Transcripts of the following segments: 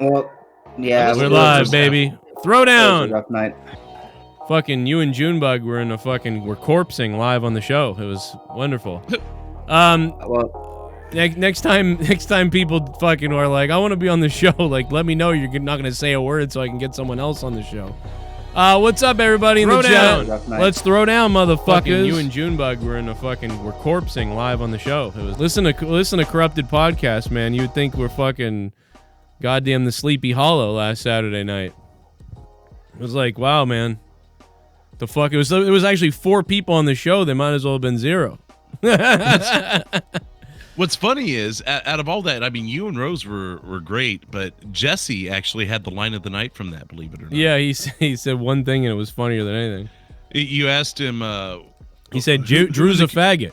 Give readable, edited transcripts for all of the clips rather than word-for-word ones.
Well, yeah, we're live, baby. Throw down. Rough night. Fucking you and Junebug were in a fucking we're corpsing live on the show. It was wonderful. Well, next time people fucking are like, I want to be on the show. Like, let me know you're not gonna say a word so I can get someone else on the show. What's up, everybody in the chat? Let's throw down, motherfuckers. Fucking you and Junebug were in a fucking we're corpsing live on the show. It was listen to Corrupted Podcast, man. You would think we're fucking goddamn the Sleepy Hollow last Saturday night. It was like, wow, man. The fuck? It was actually 4 people on the show. They might as well have been 0. What's funny is, out of all that, I mean, you and Rose were great, but Jesse actually had the line of the night from that, believe it or not. Yeah, he said one thing and it was funnier than anything. You asked him... he said, Drew's a faggot.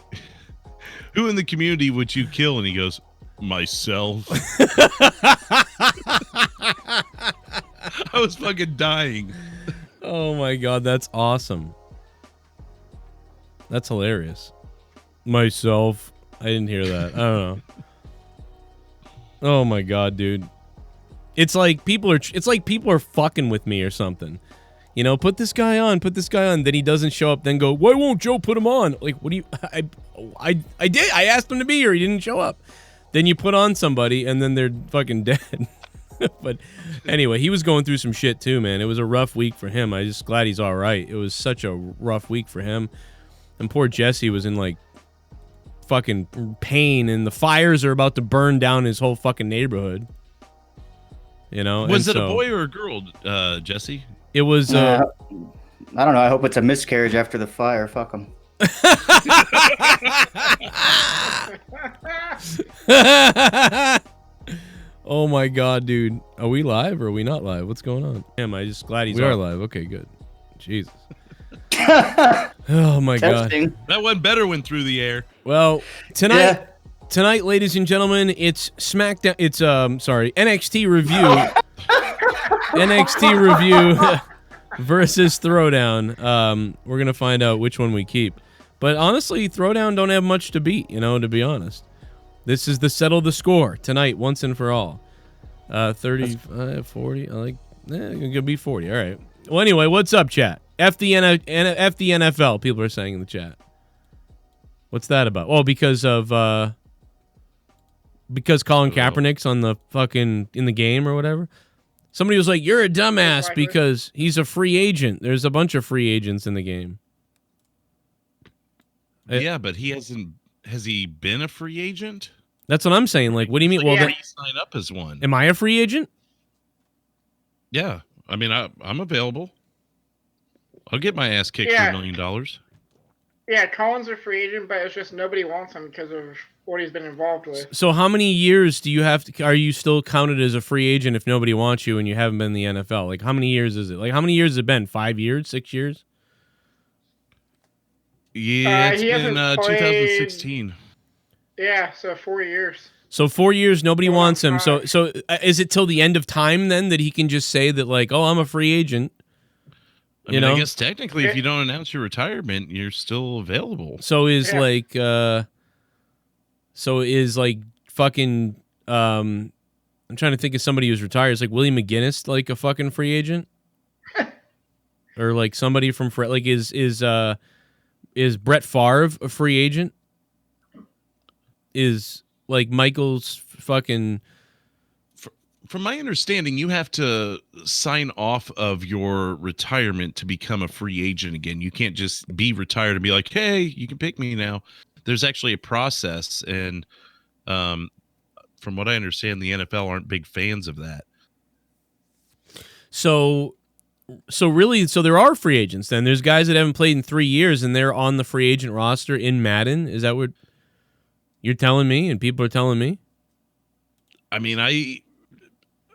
Who in the community would you kill? And he goes, myself. I was fucking dying. Oh my god, that's awesome. That's hilarious. Myself. I didn't hear that. I don't know. Oh my god, dude. It's like people are fucking with me or something. You know, put this guy on. Then he doesn't show up. Then go, why won't Joe put him on? Like, what do you? I did. I asked him to be here. He didn't show up. Then you put on somebody, and then they're fucking dead. But anyway, he was going through some shit too, man. It was a rough week for him. I'm just glad he's all right. It was such a rough week for him. And poor Jesse was in like fucking pain, and the fires are about to burn down his whole fucking neighborhood. You know? Was it a boy or a girl, Jesse? It was I don't know. I hope it's a miscarriage after the fire. Fuck him. Oh my god, dude. Are we live or are we not live? What's going on? Am I just glad we are live. Okay, good. Jesus. Oh my Testing. god. That one better went through the air. Well, tonight, ladies and gentlemen, it's SmackDown. It's NXT review. NXT review versus Throwdown. We're gonna find out which one we keep. But honestly, Throwdown don't have much to beat, you know, to be honest. This is the settle the score tonight, once and for all. 35, 40. I like, it's gonna be 40. All right. Well, anyway, what's up, chat? F the NFL. People are saying in the chat. What's that about? Well, because Colin Kaepernick's on the fucking in the game or whatever. Somebody was like, "You're a dumbass because he's a free agent." There's a bunch of free agents in the game. Yeah, but he hasn't. Has he been a free agent? That's what I'm saying. Like, what do you mean? Well, yeah, he signed up as one. Am I a free agent? Yeah, I mean, I'm available. I'll get my ass kicked for $1 million. Yeah, Colin's a free agent, but it's just nobody wants him because of what he's been involved with. So how many years do you have to? Are you still counted as a free agent if nobody wants you and you haven't been in the NFL? Like, how many years is it? Like, how many years has it been? 5 years? 6 years? Yeah, it's been 2016. Yeah, so 4 years. So 4 years, nobody wants him. So is it till the end of time then that he can just say that, like, oh, I'm a free agent? I mean, I guess technically, if you don't announce your retirement, you're still available. So is fucking I'm trying to think of somebody who's retired. It's like Willie McGinnis, like a fucking free agent, or like somebody from like is Brett Favre a free agent? Is like Michael's fucking. From my understanding, you have to sign off of your retirement to become a free agent again. You can't just be retired and be like, hey, you can pick me now. There's actually a process. And from what I understand, the NFL aren't big fans of that. So there are free agents then. There's guys that haven't played in 3 years and they're on the free agent roster in Madden. Is that what you're telling me and people are telling me? I mean,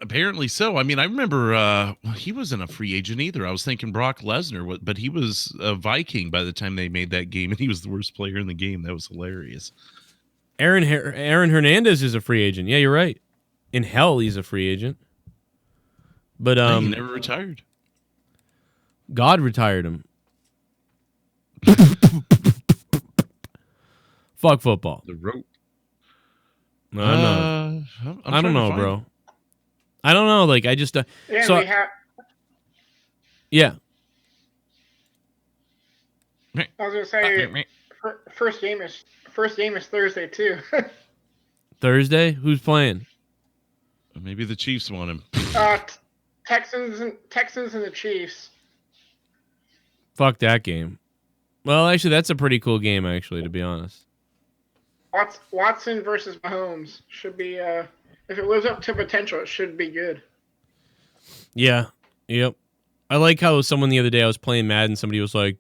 apparently so. I mean, I remember he wasn't a free agent either. I was thinking Brock Lesnar, but he was a Viking by the time they made that game, and he was the worst player in the game. That was hilarious. Aaron Hernandez is a free agent. Yeah, you're right. In hell, he's a free agent. But he never retired. God retired him. Fuck football. The rope. I don't know, bro. I don't know. Like I just Yeah, so we have. yeah. I was gonna say first game is Thursday too. Thursday, who's playing? Maybe the Chiefs want him. Texans and the Chiefs. Fuck that game. Well, actually, that's a pretty cool game. Actually, to be honest. Watson versus Mahomes should be. If it lives up to potential, it should be good. Yeah. Yep. I like how someone the other day I was playing Madden. Somebody was like,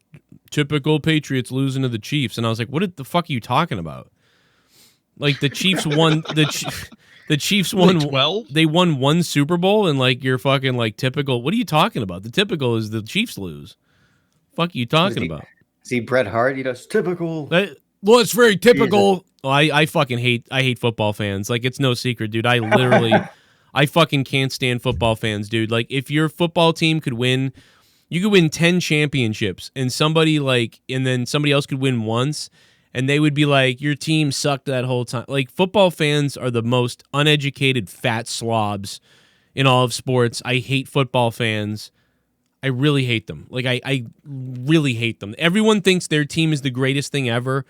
"Typical Patriots losing to the Chiefs," and I was like, "What the fuck are you talking about?" Like the Chiefs won the Chiefs won 12. They won one Super Bowl, and like you're fucking like typical. What are you talking about? The typical is the Chiefs lose. Fuck are you talking about? See Bret Hart, it's typical. Well, it's very typical. Oh, I fucking hate football fans. Like it's no secret, dude. I literally I fucking can't stand football fans, dude. Like if your football team could win, you could win 10 championships and then somebody else could win once and they would be like, your team sucked that whole time. Like football fans are the most uneducated fat slobs in all of sports. I hate football fans. I really hate them. Like I really hate them. Everyone thinks their team is the greatest thing ever.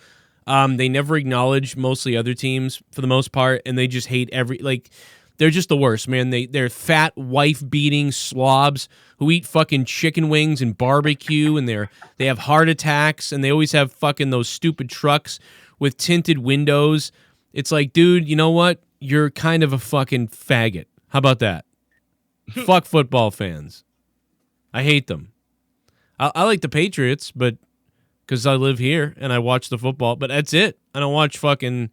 They never acknowledge mostly other teams for the most part, and they just hate they're just the worst, man. They're fat, wife-beating slobs who eat fucking chicken wings and barbecue, and they have heart attacks, and they always have fucking those stupid trucks with tinted windows. It's like, dude, you know what? You're kind of a fucking faggot. How about that? Fuck football fans. I hate them. I like the Patriots, but because I live here and I watch the football, but that's it. I don't watch fucking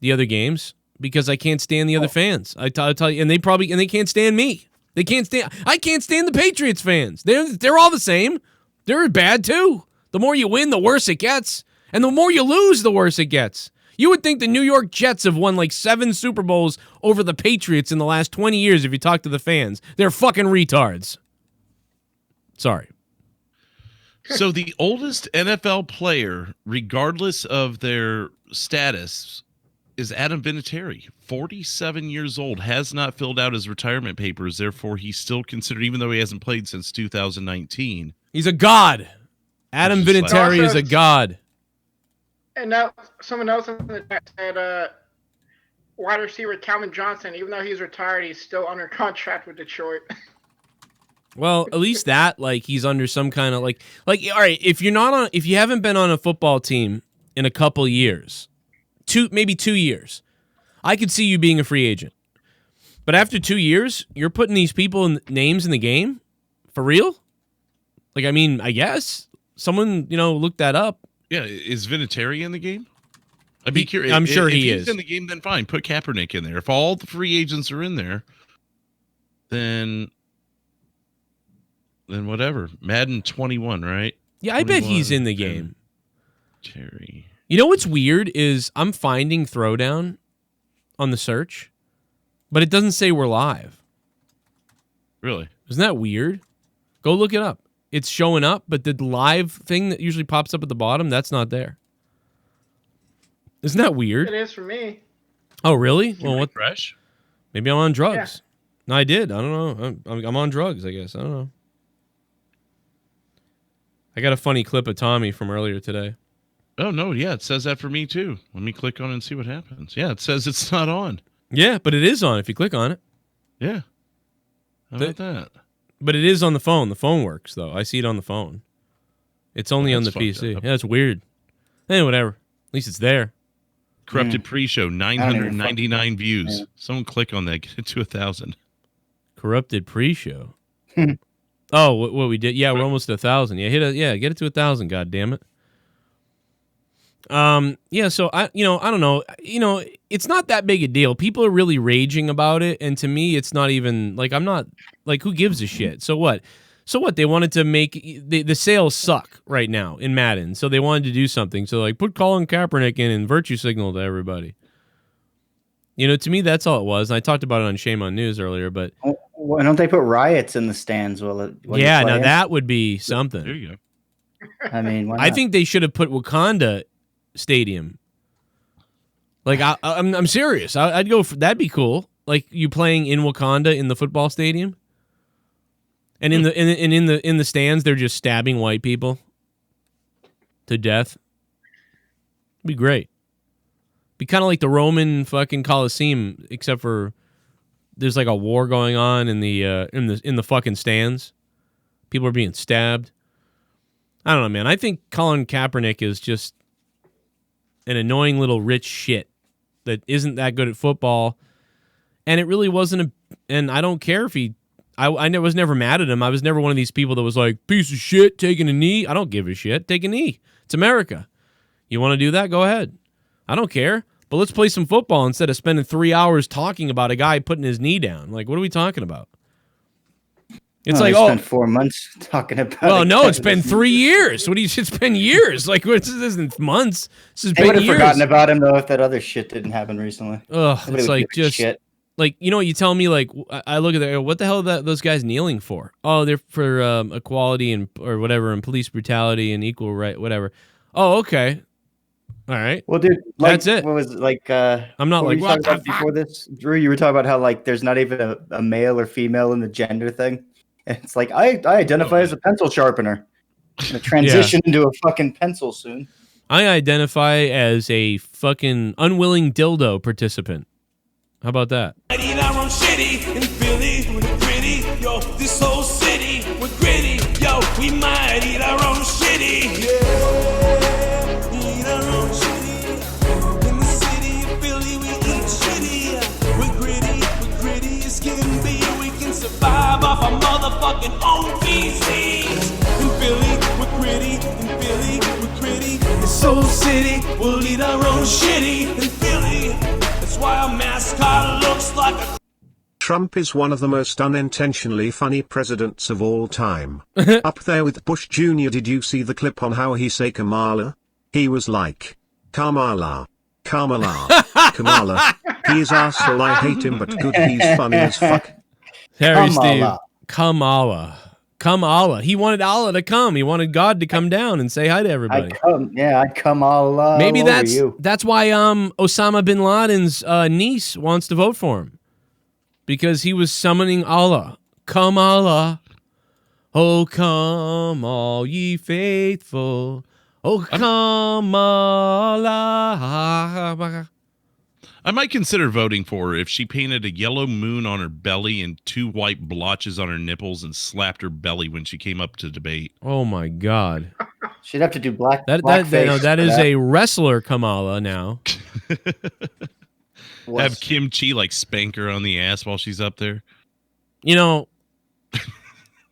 the other games because I can't stand the other fans. I tell you, and they can't stand me. I can't stand the Patriots fans. They're all the same. They're bad too. The more you win, the worse it gets, and the more you lose, the worse it gets. You would think the New York Jets have won like 7 Super Bowls over the Patriots in the last 20 years if you talk to the fans. They're fucking retards. Sorry. So the oldest NFL player, regardless of their status, is Adam Vinatieri, 47 years old, has not filled out his retirement papers. Therefore, he's still considered, even though he hasn't played since 2019. He's a god. Adam Vinatieri is a god. And now someone else in the chat said wide receiver Calvin Johnson, even though he's retired, he's still under contract with Detroit. Well, at least that, like, he's under some kind of like, all right, if you haven't been on a football team in a couple years, maybe 2 years, I could see you being a free agent. But after 2 years, you're putting these people names in the game for real? Like, I mean, I guess someone, looked that up. Yeah, is Vinatieri in the game? I'd be curious. I'm sure he is. If he's is in the game, then fine. Put Kaepernick in there. If all the free agents are in there, then whatever. Madden 21, right? Yeah, I bet he's in the game. Terry. You know what's weird is I'm finding Throwdown on the search, but it doesn't say we're live. Really? Isn't that weird? Go look it up. It's showing up, but the live thing that usually pops up at the bottom, that's not there. Isn't that weird? It is for me. Oh, really? Well, what? Fresh? Maybe I'm on drugs. Yeah. No, I did. I don't know. I'm on drugs, I guess. I don't know. I got a funny clip of Tommy from earlier today. Oh, no. Yeah, it says that for me, too. Let me click on it and see what happens. Yeah, it says it's not on. Yeah, but it is on if you click on it. Yeah. How about that? But it is on the phone. The phone works, though. I see it on the phone. It's only on the PC. Yeah, it's weird. Hey, whatever. At least it's there. Corrupted Pre-Show, 999 views. Yeah. Someone click on that. Get it to 1,000. Corrupted Pre-Show. Oh, what we did? Yeah, we're almost at 1,000. Yeah, get it to 1,000. God damn it. Yeah. So I don't know. It's not that big a deal. People are really raging about it, and to me, it's not even like I'm not like who gives a shit. So what? They wanted to make the sales suck right now in Madden, so they wanted to do something. So like put Colin Kaepernick in and virtue signal to everybody. To me, that's all it was. And I talked about it on Shame on News earlier, but why don't they put riots in the stands? Yeah, now that would be something. There you go. I mean, why not? I think they should have put Wakanda Stadium. Like I'm serious. I'd go for that'd be cool. like you playing in Wakanda in the football stadium, and in the stands they're just stabbing white people to death. It'd be great. Be kind of like the Roman fucking Colosseum, except for there's like a war going on in the fucking stands. People are being stabbed. I don't know, man. I think Colin Kaepernick is just an annoying little rich shit that isn't that good at football. And it really wasn't and I don't care if I was never mad at him. I was never one of these people that was like, piece of shit, taking a knee. I don't give a shit. Take a knee. It's America. You want to do that? Go ahead. I don't care. But let's play some football instead of spending 3 hours talking about a guy putting his knee down. Like, what are we talking about? It's like, spent 4 months talking about. Well, no, it's been 3 years. What do you? It's been years. Like, this isn't months. This has I been would have years. forgotten about him though if that other shit didn't happen recently. Ugh, Nobody it's would like give a just shit. like, you know what you tell me? Like, I look at that. What the hell are those guys kneeling for? Oh, they're for equality and or whatever, and police brutality and equal right, whatever. Oh, okay. All right. Well, dude, like, That's it. What was it, like? I'm not what like, were you what talking the about before this, Drew. You were talking about how like there's not even a male or female in the gender thing. And it's like I identify as a pencil sharpener. I'm gonna transition into a fucking pencil soon. I identify as a fucking unwilling dildo participant. How about that? Eat our own shitty in Philly with gritty. Yo, this whole city with gritty. Yo, we might eat our own shitty. Yeah, eat our own shitty. In the city of Philly, we eat shitty. We're gritty as can be. We can survive off our motherfucking own feces. In Philly, we're gritty. In Philly, we're gritty. This whole city, we'll eat our own shitty. In Philly. That's why our mascot looks like a... Trump is one of the most unintentionally funny presidents of all time. Up there with Bush Jr. Did you see the clip on how he say Kamala? He was like, Kamala. Kamala. Kamala. He is arsehole, I hate him, but good, he's funny as fuck. Harry Kamala. Steve. Kamala. Come Allah. He wanted Allah to come. He wanted God to come down and say hi to everybody. I'd come all Maybe over that's you. why Osama bin Laden's niece wants to vote for him, because he was summoning Allah. Come Allah, oh come all ye faithful, oh come Allah. I might consider voting for her if she painted a yellow moon on her belly and 2 white blotches on her nipples and slapped her belly when she came up to debate. Oh my God. She'd have to do black. That is a wrestler Kamala now. Have Kim Chi like spank her on the ass while she's up there. You know,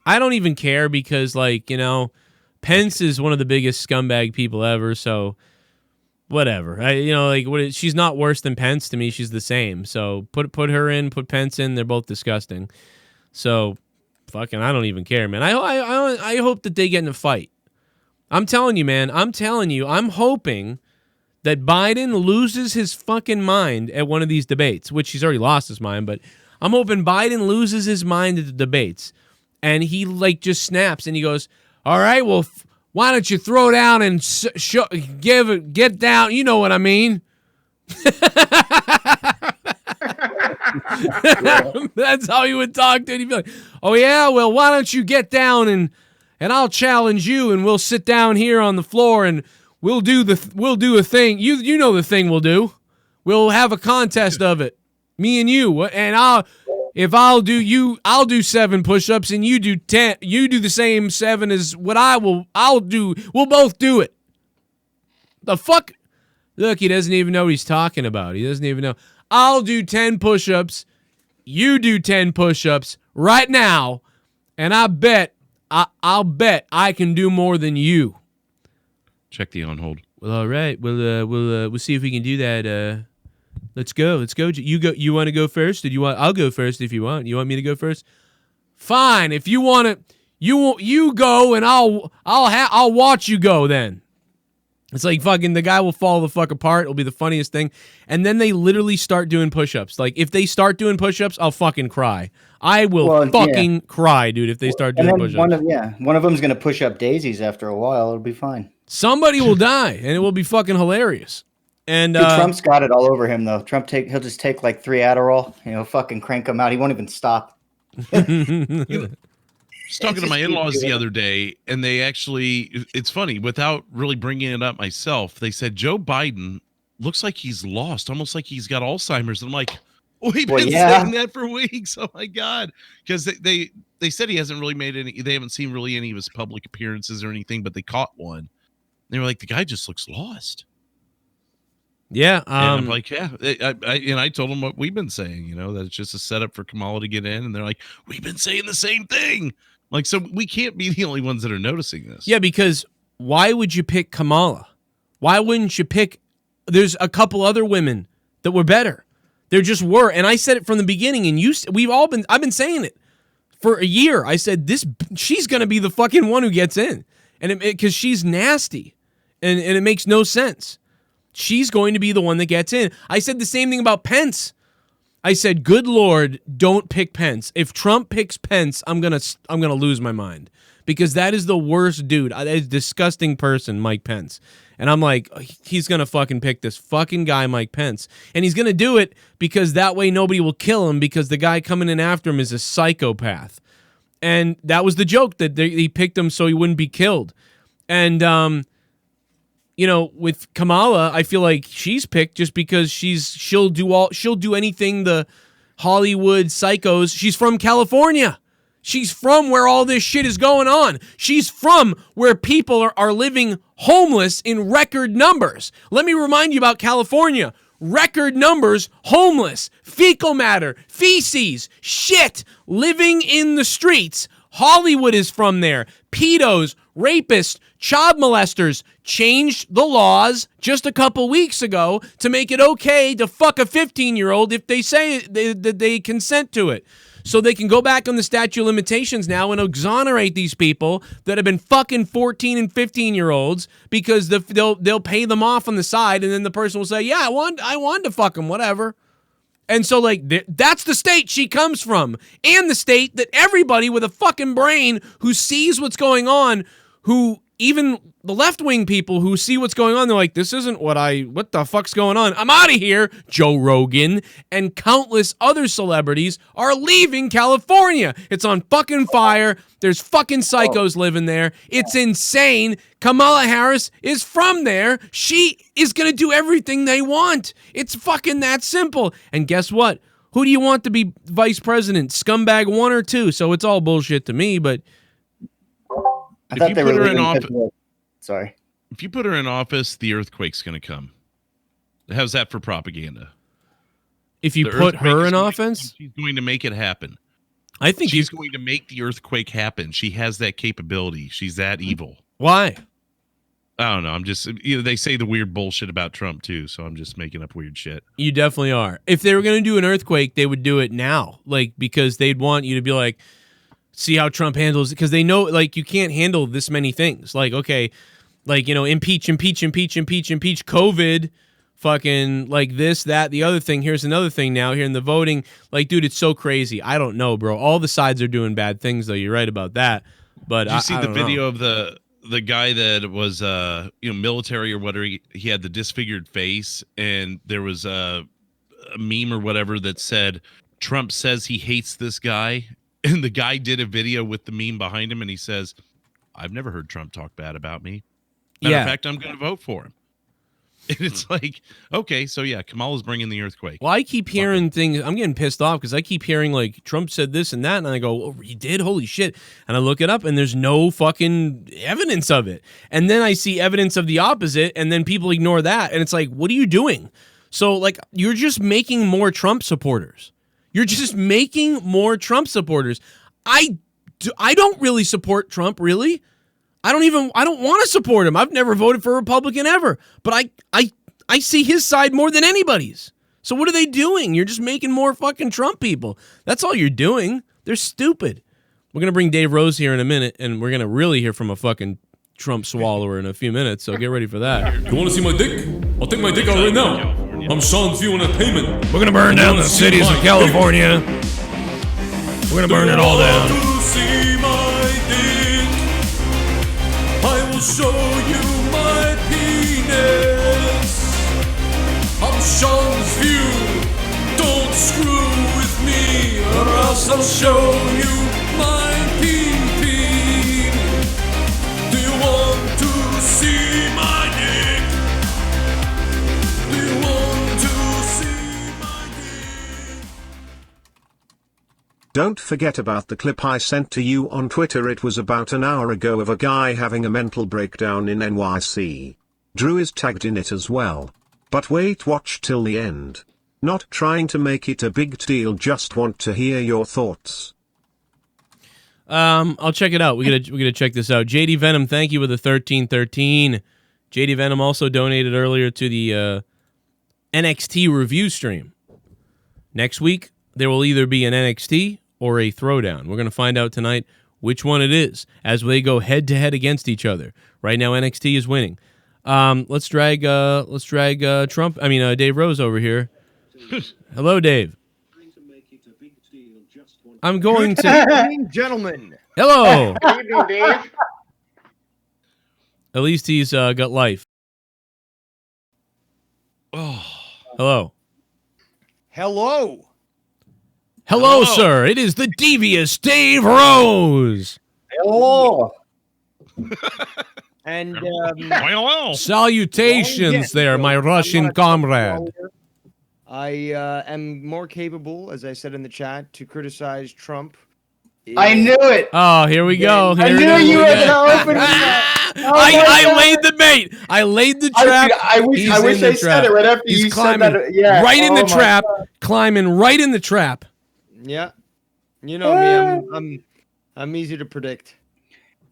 I don't even care because, like, you know, Pence is one of the biggest scumbag people ever, so whatever. She's not worse than Pence to me. She's the same. So put her in, put Pence in. They're both disgusting. So fucking, I don't even care, man. I hope that they get in a fight. I'm telling you, man. I'm hoping that Biden loses his fucking mind at one of these debates, which he's already lost his mind, but I'm hoping Biden loses his mind at the debates, and he like just snaps and he goes, all right, well, why don't you throw down and get down? You know what I mean? That's how he would talk to it. He'd be like, oh yeah, well, why don't you get down and I'll challenge you and we'll sit down here on the floor and we'll do a thing. You know the thing we'll do. We'll have a contest of it. Me and you. And I'll do 7 push-ups and you do 10. You do the same 7 as what I'll do. We'll both do it. The fuck? Look, he doesn't even know what he's talking about. He doesn't even know. I'll do 10 push-ups. You do 10 push-ups right now. And I'll bet I can do more than you. Check the on hold. Well, all right. We'll see if we can do that. Let's go. You go. You want to go first? I'll go first if you want. You want me to go first? Fine. If you want to, you go, and I'll watch you go. Then it's like fucking the guy will fall the fuck apart. It'll be the funniest thing. And then they literally start doing push-ups. Like if they start doing push-ups, I'll fucking cry. I will cry, dude. If they start doing push-ups. One of them's gonna push up daisies after a while. It'll be fine. Somebody will die, and it will be fucking hilarious. And Dude, Trump's got it all over him, though. He'll just take like 3 Adderall, fucking crank him out. He won't even stop. I was talking to my in-laws the other day, and they actually, it's funny, without really bringing it up myself, they said Joe Biden looks like he's lost, almost like he's got Alzheimer's. And I'm like, we've been saying that for weeks. Oh my God. Because they said he hasn't really made any, they haven't seen really any of his public appearances or anything, but they caught one. They were like, the guy just looks lost. Yeah. And I'm like, yeah. I told them what we've been saying, that it's just a setup for Kamala to get in. And they're like, we've been saying the same thing. Like, so we can't be the only ones that are noticing this. Yeah, because why would you pick Kamala? Why wouldn't you pick? There's a couple other women that were better. There just were, and I said it from the beginning. And I've been saying it for a year. I said she's gonna be the fucking one who gets in, and because she's nasty, and it makes no sense. She's going to be the one that gets in. I said the same thing about Pence. I said, good Lord, don't pick Pence. If Trump picks Pence, I'm gonna lose my mind, because that is the worst dude. That is a disgusting person, Mike Pence. And I'm like, he's gonna fucking pick this fucking guy, Mike Pence, and he's gonna do it because that way nobody will kill him, because the guy coming in after him is a psychopath. And that was the joke, that he picked him so he wouldn't be killed. And with Kamala, I feel like she's picked just because she'll do anything the Hollywood psychos. She's from California. She's from where all this shit is going on. She's from where people are living homeless in record numbers. Let me remind you about California. Record numbers, homeless, fecal matter, feces, shit, living in the streets. Hollywood is from there. Pedos, rapists, child molesters changed the laws just a couple weeks ago to make it okay to fuck a 15-year-old if they say that they consent to it. So they can go back on the statute of limitations now and exonerate these people that have been fucking 14 and 15-year-olds, because they'll pay them off on the side, and then the person will say, yeah, I wanted to fuck them, whatever. And so, like, that's the state she comes from, and the state that everybody with a fucking brain who sees what's going on, who even the left-wing people who see what's going on, they're like, this isn't what the fuck's going on? I'm out of here. Joe Rogan and countless other celebrities are leaving California. It's on fucking fire. There's fucking psychos living there. It's insane. Kamala Harris is from there. She is going to do everything they want. It's fucking that simple. And guess what? Who do you want to be vice president? Scumbag 1 or 2? So it's all bullshit to me, but I thought they were in office. Sorry. If you put her in office, the earthquake's going to come. How's that for propaganda? If you put her in office? She's going to make it happen. I think she's going to make the earthquake happen. She has that capability. She's that evil. Why? I don't know. I'm just, they say the weird bullshit about Trump too, so I'm just making up weird shit. You definitely are. If they were going to do an earthquake, they would do it now, like, because they'd want you to be like, see how Trump handles it, because they know, like, you can't handle this many things. Like, okay, like, impeach, COVID, fucking, like, this, that, the other thing. Here's another thing now, here in the voting. Like, dude, it's so crazy. I don't know, bro. All the sides are doing bad things, though. You're right about that. But did you see the video of the guy that was, military or whatever? He had the disfigured face, and there was a meme or whatever that said, Trump says he hates this guy. And the guy did a video with the meme behind him, and he says, I've never heard Trump talk bad about me. Matter of fact, I'm going to vote for him. And it's like, okay, so yeah, Kamala's bringing the earthquake. Well, I keep hearing things. I'm getting pissed off because I keep hearing, like, Trump said this and that, and I go, oh, he did? Holy shit. And I look it up, and there's no fucking evidence of it. And then I see evidence of the opposite, and then people ignore that. And it's like, what are you doing? So, like, you're just making more Trump supporters. You're just making more Trump supporters. I don't really support Trump, really. I don't want to support him. I've never voted for a Republican ever. But I see his side more than anybody's. So what are they doing? You're just making more fucking Trump people. That's all you're doing. They're stupid. We're going to bring Dave Rose here in a minute, and we're going to really hear from a fucking Trump swallower in a few minutes, so get ready for that. You want to see my dick? I'll take my dick out right now. I'm Sean View on a payment. We're going to burn down the cities of California. We're going to burn it all down. To see my dick, I will show you my penis. options view. Don't screw with me, or else I'll show you my pee-pee. Do you want to see my dick? Do you want to see my dick? Don't forget about the clip I sent to you on Twitter. It was about an hour ago of a guy having a mental breakdown in NYC. Drew is tagged in it as well. But wait, watch till the end. Not trying to make it a big deal, just want to hear your thoughts. I'll check it out. We gotta check this out. JDVenom, thank you with the 1313. JDVenom also donated earlier to the NXT review stream. Next week, there will either be an NXT or a Throwdown. We're gonna find out tonight which one it is as they go head to head against each other. Right now, NXT is winning. Let's drag Trump. Dave Rose over here. Hello, Dave. I'm going to. Good evening, gentlemen. Hello. Good evening, Dave. At least he's got life. Oh, Hello. Hello. Hello, sir. It is the devious Dave Rose. Hello. And well. Salutations there, my Russian comrade. I am more capable, as I said in the chat, to criticize Trump. I knew it. Oh, here we go. I Here knew it is you were again. going to open with that. Oh my I God. laid the bait. I laid the trap. I wish He's I in the said trap. it right after He's you climbing said that. Yeah. right in the Oh my trap, God. climbing right in the trap. Yeah, you know me. I'm easy to predict.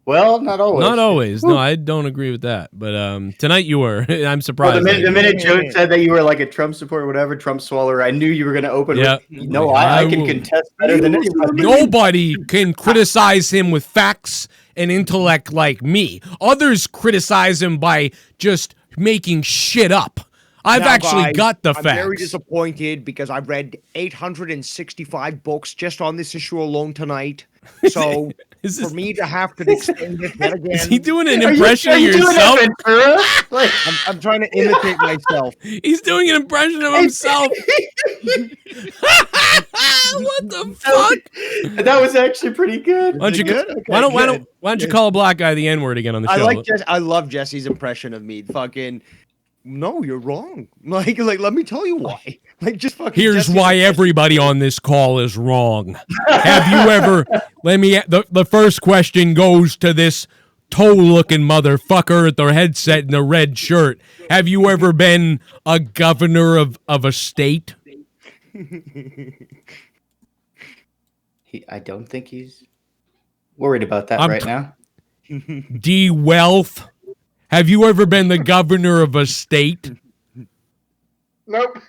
Well, not always. Not always. No, I don't agree with that. But tonight you were. I'm surprised. Well, the minute Joe said that you were like a Trump supporter, whatever, Trump swallower, I knew you were going to open Yeah. with, no, I can will- contest better than anybody. Nobody can criticize him with facts and intellect like me. Others criticize him by just making shit up. I've Now, actually guys, got the I'm very facts. disappointed because I've read 865 books just on this issue alone tonight. So Is for this- me to have to extend it yet again, Is he doing an Are you- impression are of you doing yourself? that, Ventura? Like, I'm trying to imitate myself. He's doing an impression of himself. What the fuck? that was actually pretty good. Why don't you, good? Okay, why don't good. you call a black guy the N-word again on the show? I love Jesse's impression of me. Fucking, no, you're wrong. Like, let me tell you why. Like, just fucking. Here's Jesse's why impression. everybody on this call is wrong. Have you ever? The first question goes to this toe-looking motherfucker at the headset in the red shirt. Have you ever been a governor of a state? I don't think he's worried about that I'm right t- now. D. Wealth. Have you ever been the governor of a state? Nope.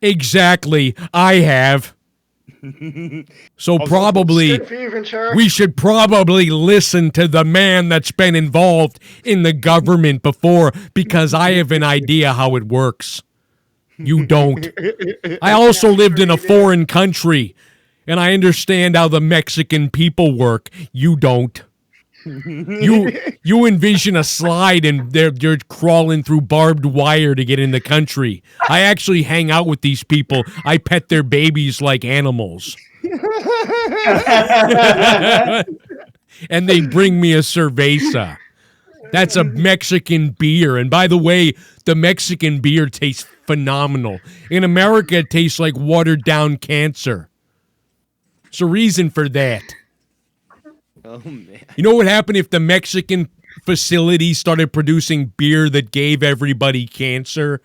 Exactly, I have. So probably Good for you, Ventura. we should probably listen to the man that's been involved in the government before, because I have an idea how it works. You don't. I also lived in a foreign country, and I understand how the Mexican people work. You don't. You envision a slide and you're crawling through barbed wire to get in the country. I actually hang out with these people. I pet their babies like animals. And they bring me a cerveza. That's a Mexican beer. And by the way, the Mexican beer tastes phenomenal. In America, it tastes like watered down cancer. There's a reason for that. Oh man. You know what happened if the Mexican facility started producing beer that gave everybody cancer?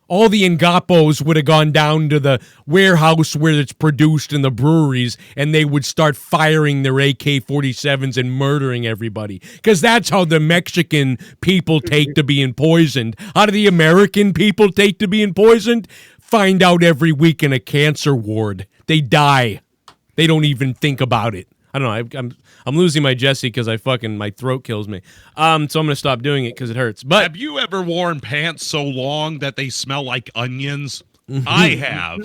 All the Engapos would have gone down to the warehouse where it's produced in the breweries, and they would start firing their AK-47s and murdering everybody. Because that's how the Mexican people take to being poisoned. How do the American people take to being poisoned? Find out every week in a cancer ward. They die. They don't even think about it. I don't know. I'm losing my Jesse because my throat kills me. So I'm gonna stop doing it because it hurts. But Have you ever worn pants so long that they smell like onions? I have.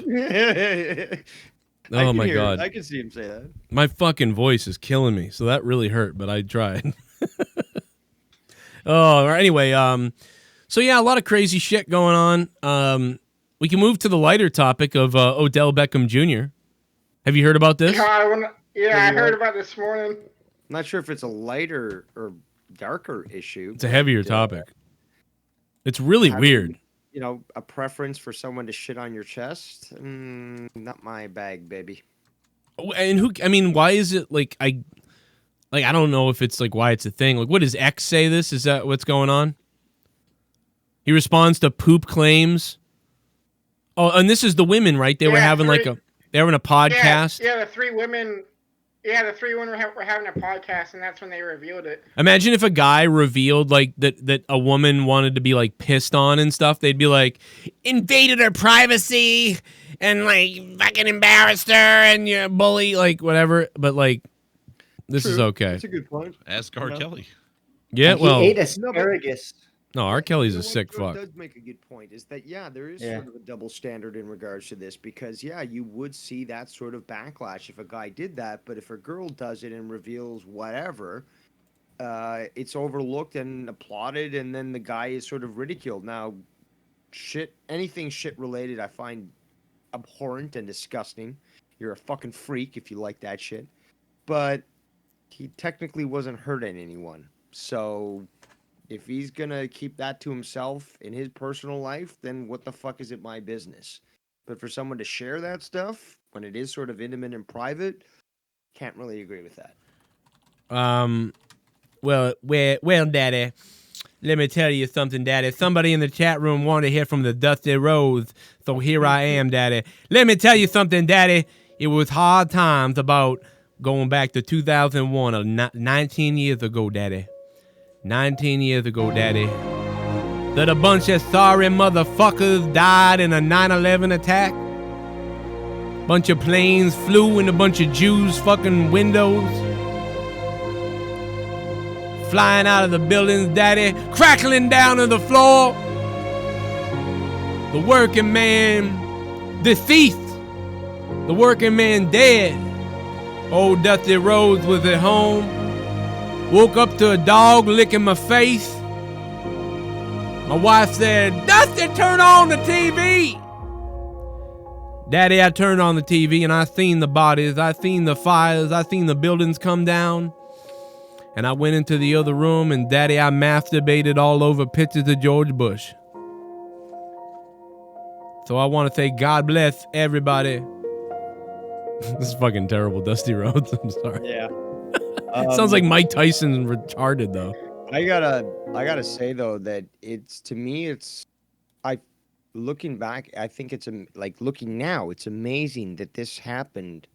oh my god, I can see him say that. my fucking voice is killing me. So that really hurt, but I tried. Oh, anyway. So yeah, a lot of crazy shit going on. we can move to the lighter topic of Odell Beckham Jr. Have you heard about this? I heard about it this morning. I'm not sure if it's a lighter or darker issue. It's a heavier topic. It's really weird. You know, a preference for someone to shit on your chest? Not my bag, baby. And why is it like I don't know if it's like why it's a thing. Like, what does X say this? Is that what's going on? He responds to poop claims. Oh, and this is the women, right? They were having they were in a podcast. Yeah, the three women. Yeah, the three women were having a podcast, and that's when they revealed it. Imagine if a guy revealed like that a woman wanted to be like pissed on and stuff. They'd be like, invaded her privacy and like fucking embarrassed her and you bully, like whatever. But like, this is okay. That's a good point. Ask R. Kelly. Yeah, well, he ate asparagus. No, R. Kelly's a sick fuck. Does make a good point. Is that there is sort of a double standard in regards to this because you would see that sort of backlash if a guy did that, but if a girl does it and reveals whatever, it's overlooked and applauded, and then the guy is sort of ridiculed. Now, anything shit related, I find abhorrent and disgusting. You're a fucking freak if you like that shit, but he technically wasn't hurting anyone, so. If he's going to keep that to himself in his personal life, then what the fuck is it my business? But for someone to share that stuff when it is sort of intimate and private, can't really agree with that. Well, Daddy, let me tell you something, Daddy. Somebody in the chat room wanted to hear from the Dusty Rose, so here I am, Daddy. Let me tell you something, Daddy. It was hard times about going back to 2001, 19 years ago, Daddy. 19 years ago, Daddy, that a bunch of sorry motherfuckers died in a 9/11 attack. Bunch of planes flew in a bunch of Jews' fucking windows. Flying out of the buildings, Daddy, crackling down to the floor. The working man deceased. The working man dead. Old Dusty Rhodes was at home. Woke up to a dog licking my face. My wife said, Dusty, turn on the TV. Daddy, I turned on the TV and I seen the bodies. I seen the fires. I seen the buildings come down. And I went into the other room and Daddy, I masturbated all over pictures of George Bush. So I want to say God bless everybody. This is fucking terrible, Dusty Rhodes. I'm sorry. Yeah. Sounds like Mike Tyson retarded though. I gotta say though that looking back, I think it's like looking now, it's amazing that this happened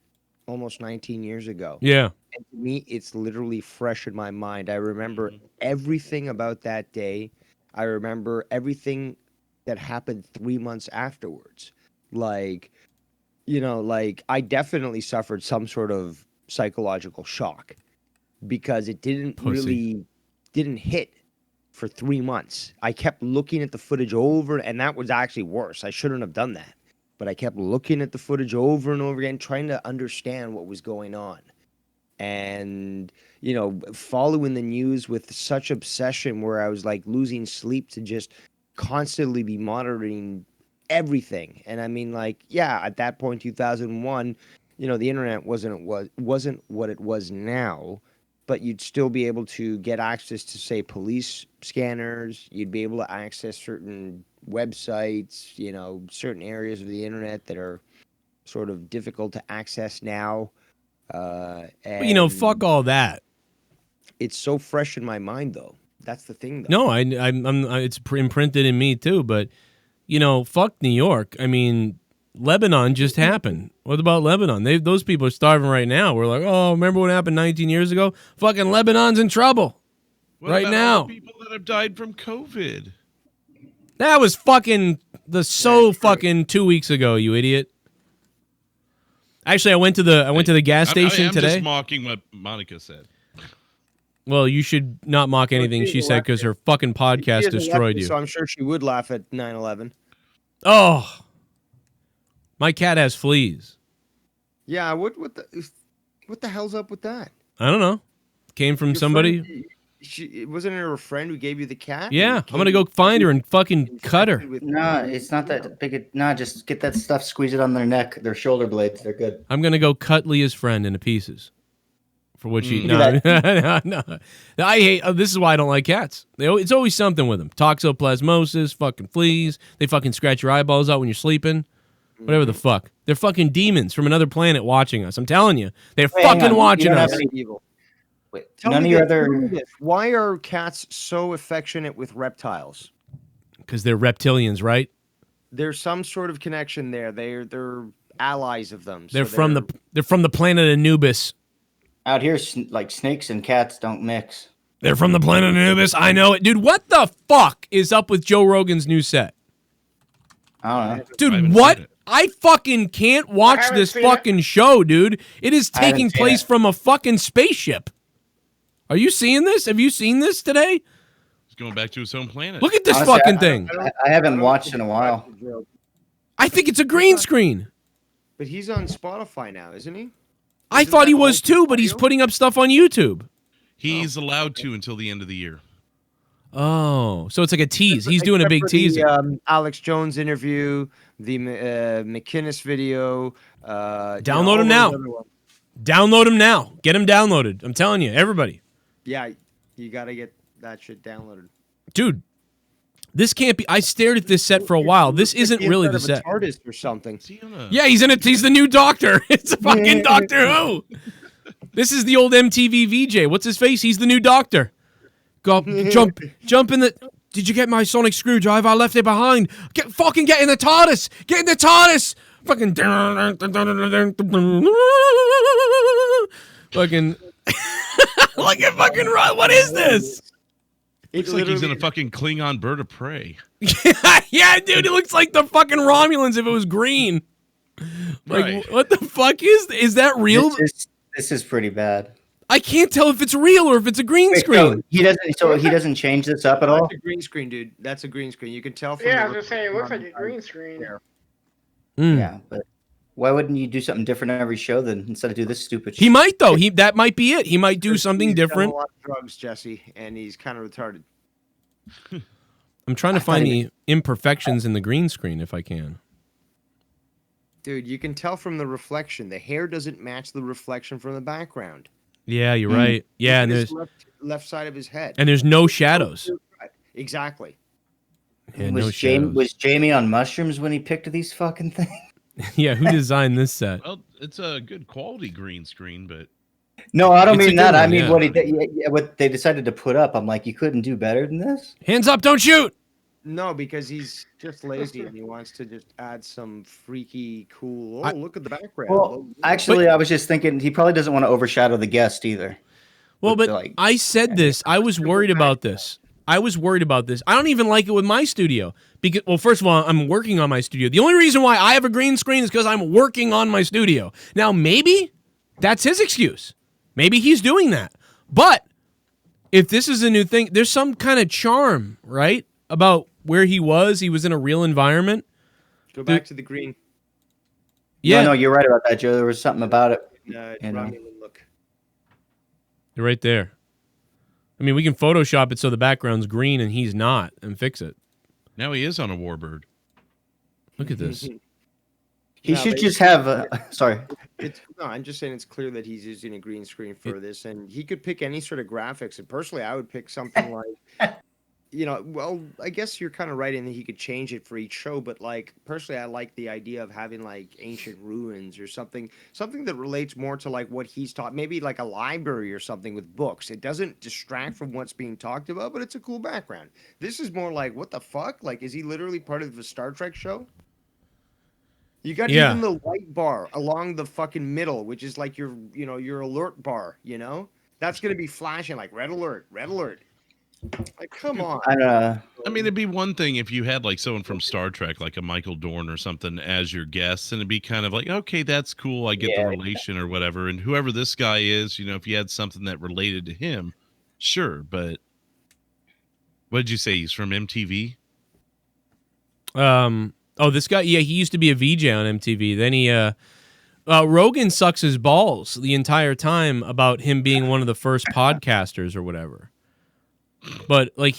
almost 19 years ago. Yeah. And to me, it's literally fresh in my mind. I remember everything about that day. I remember everything that happened 3 months afterwards. Like, I definitely suffered some sort of psychological shock. Because it didn't hit for 3 months. I kept looking at the footage over, and that was actually worse. I shouldn't have done that. But I kept looking at the footage over and over again, trying to understand what was going on. And, following the news with such obsession where I was like losing sleep to just constantly be monitoring everything. And I mean, at that point, 2001, the internet wasn't what it was now. But you'd still be able to get access to, say, police scanners. You'd be able to access certain websites, certain areas of the internet that are sort of difficult to access now. And fuck all that. It's so fresh in my mind, though. That's the thing, though. No, it's imprinted in me too. But fuck New York. I mean, Lebanon just happened. What about Lebanon? Those people are starving right now. We're like, oh, remember what happened 19 years ago? Fucking Lebanon's in trouble right now. People that have died from COVID. That was fucking 2 weeks ago, you idiot. Actually, I went to the gas station today. I'm just mocking what Monica said. Well, you should not mock anything she said because her fucking podcast destroyed you. So I'm sure she would laugh at 9/11. Oh. My cat has fleas. Yeah, what the hell's up with that? I don't know. Came from somebody. Wasn't it her friend who gave you the cat? Yeah, And I'm gonna go find her and fucking cut her. No, it's not that big. No, just get that stuff, squeeze it on their neck, their shoulder blades. They're good. I'm gonna go cut Leah's friend into pieces. For what she no. I hate. This is why I don't like cats. It's always something with them. Toxoplasmosis, fucking fleas. They fucking scratch your eyeballs out when you're sleeping. Whatever the fuck. They're fucking demons from another planet watching us. I'm telling you, they're fucking watching us. Wait, Tell none me of your other. Why are cats so affectionate with reptiles? Because they're reptilians, right? There's some sort of connection there. They're allies of them. They're from the planet Anubis. Out here, like snakes and cats don't mix. They're from the planet Anubis. I know it, dude. What the fuck is up with Joe Rogan's new set? I don't know. Dude, what? I fucking can't watch this fucking show, dude. It is taking place from a fucking spaceship. Are you seeing this? Have you seen this today? He's going back to his own planet. Look at this fucking thing. I haven't watched in a while. I think it's a green screen. But he's on Spotify now, isn't he? I thought he was too, but he's putting up stuff on YouTube. He's allowed to until the end of the year. Oh, so it's like a tease. He's doing a big teaser. The, Alex Jones interview, the McInnes video. Download him now. Download him now. Get him downloaded. I'm telling you, everybody. Yeah, you got to get that shit downloaded. Dude, this can't be. I stared at this set for a while. This isn't really the set. Artist or something. Yeah, he's in it. He's the new Doctor. It's a fucking Doctor Who. This is the old MTV VJ. What's his face? He's the new Doctor. Go jump in the. Did you get my sonic screwdriver? I left it behind. Get in the TARDIS. Get in the TARDIS. Fucking. Fucking. Look at fucking Rod. What is this? Looks like he's in a fucking Klingon bird of prey. Yeah, dude, it looks like the fucking Romulans if it was green. Like, Right. what the fuck is that real? This is pretty bad. I can't tell if it's real or if it's a green screen. So he doesn't change this up at all. That's a green screen, dude. That's a green screen. You can tell from. Yeah, I was gonna say it looks like a green screen. Yeah, but why wouldn't you do something different every show then instead of do this stupid shit? He might though. That might be it. He might do something He's done different. a lot of drugs, Jesse, and he's kind of retarded. I'm trying to find the imperfections in the green screen if I can. Dude, you can tell from the reflection. The hair doesn't match the reflection from the background. Yeah, you're right. Yeah, and His there's left side of his head. and there's no shadows. Exactly. Yeah, was, no shadows. Was Jamie on mushrooms when he picked these fucking things? Yeah, who designed this set? Well, it's a good quality green screen, but No, I don't It's a mean good that. I one, mean yeah. what they decided to put up. I'm like, you couldn't do better than this. Hands up! Don't shoot! No, because he's just lazy and he wants to just add some freaky, cool. Oh, look at the background. Well, actually, I was just thinking he probably doesn't want to overshadow the guest either. Well, With but the, like- I said this. I was worried about this. I don't even like it with my studio. Because, well, first of all, I'm working on my studio. The only reason why I have a green screen is because I'm working on my studio. Now, maybe that's his excuse. Maybe he's doing that. But if this is a new thing, there's some kind of charm, right? About where he was in a real environment. Go back to the green. Yeah, No, you're right about that, Joe. There was something about it. Romulan look. you're right there. I mean, we can Photoshop it so the background's green and he's not and fix it. now he is on a warbird. Look at this. He should just have. Sorry. No, I'm just saying it's clear that he's using a green screen for this, and he could pick any sort of graphics. And personally, I would pick something like, well, I guess you're kind of right in that he could change it for each show. But like personally, I like the idea of having like ancient ruins or something that relates more to like what he's taught. Maybe like a library or something with books. It doesn't distract from what's being talked about, but it's a cool background. This is more like, what the fuck? Like, is he literally part of a Star Trek show? You got even the white bar along the fucking middle, which is like your alert bar, That's going to be flashing like red alert, red alert. Like, come on. I mean, it'd be one thing if you had like someone from Star Trek, like a Michael Dorn or something as your guest, and it'd be kind of like, okay, that's cool. I get the relation or whatever. And whoever this guy is, if you had something that related to him, sure. But what did you say? He's from MTV? Oh, this guy, yeah, he used to be a VJ on MTV. Then he, Rogan sucks his balls the entire time about him being one of the first podcasters or whatever. But like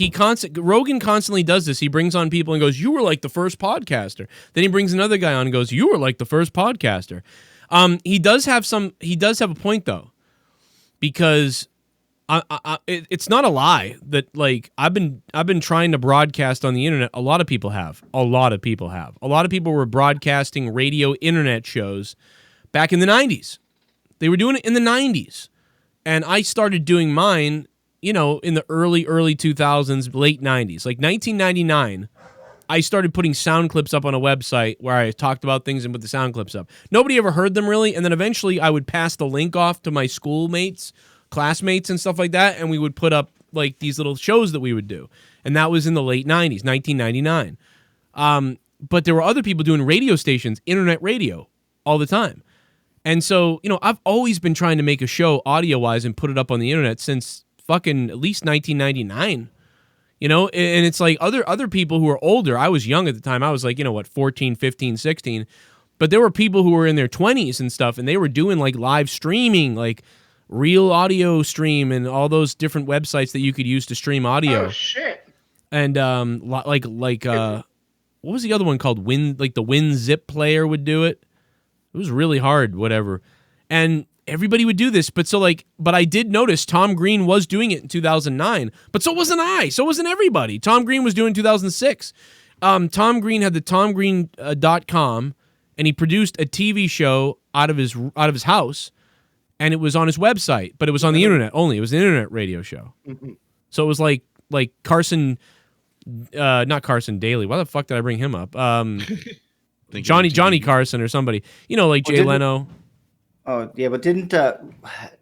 Rogan constantly does this. He brings on people and goes, "You were like the first podcaster." Then he brings another guy on and goes, "You were like the first podcaster." He does have a point though, because it's not a lie that like I've been trying to broadcast on the internet. A lot of people have. A lot of people were broadcasting radio internet shows back in the 90s. They were doing it in the 90s. And I started doing mine, in the early 2000s, late 90s. Like 1999, I started putting sound clips up on a website where I talked about things and put the sound clips up. Nobody ever heard them really, and then eventually I would pass the link off to my schoolmates, classmates, and stuff like that, and we would put up like these little shows that we would do. And that was in the late 90s, 1999. But there were other people doing radio stations, internet radio, all the time. And so, I've always been trying to make a show audio-wise and put it up on the internet since fucking at least 1999. And it's like other people who are older. I was young at the time. I was like, 14, 15, 16. But there were people who were in their 20s and stuff, and they were doing like live streaming, like Real Audio Stream and all those different websites that you could use to stream audio. Oh, shit. And what was the other one called? The WinZip player would do it. It was really hard, whatever. And everybody would do this, but I did notice Tom Green was doing it in 2009, but so wasn't I. So wasn't everybody. Tom Green was doing it in 2006. Tom Green had the TomGreen.com, and he produced a TV show out of his house, and it was on his website, but it was on the internet only. It was an internet radio show. Mm-hmm. So it was like Carson, not Carson Daly. Why the fuck did I bring him up? Johnny Carson or somebody, like Jay Leno. Oh yeah, but didn't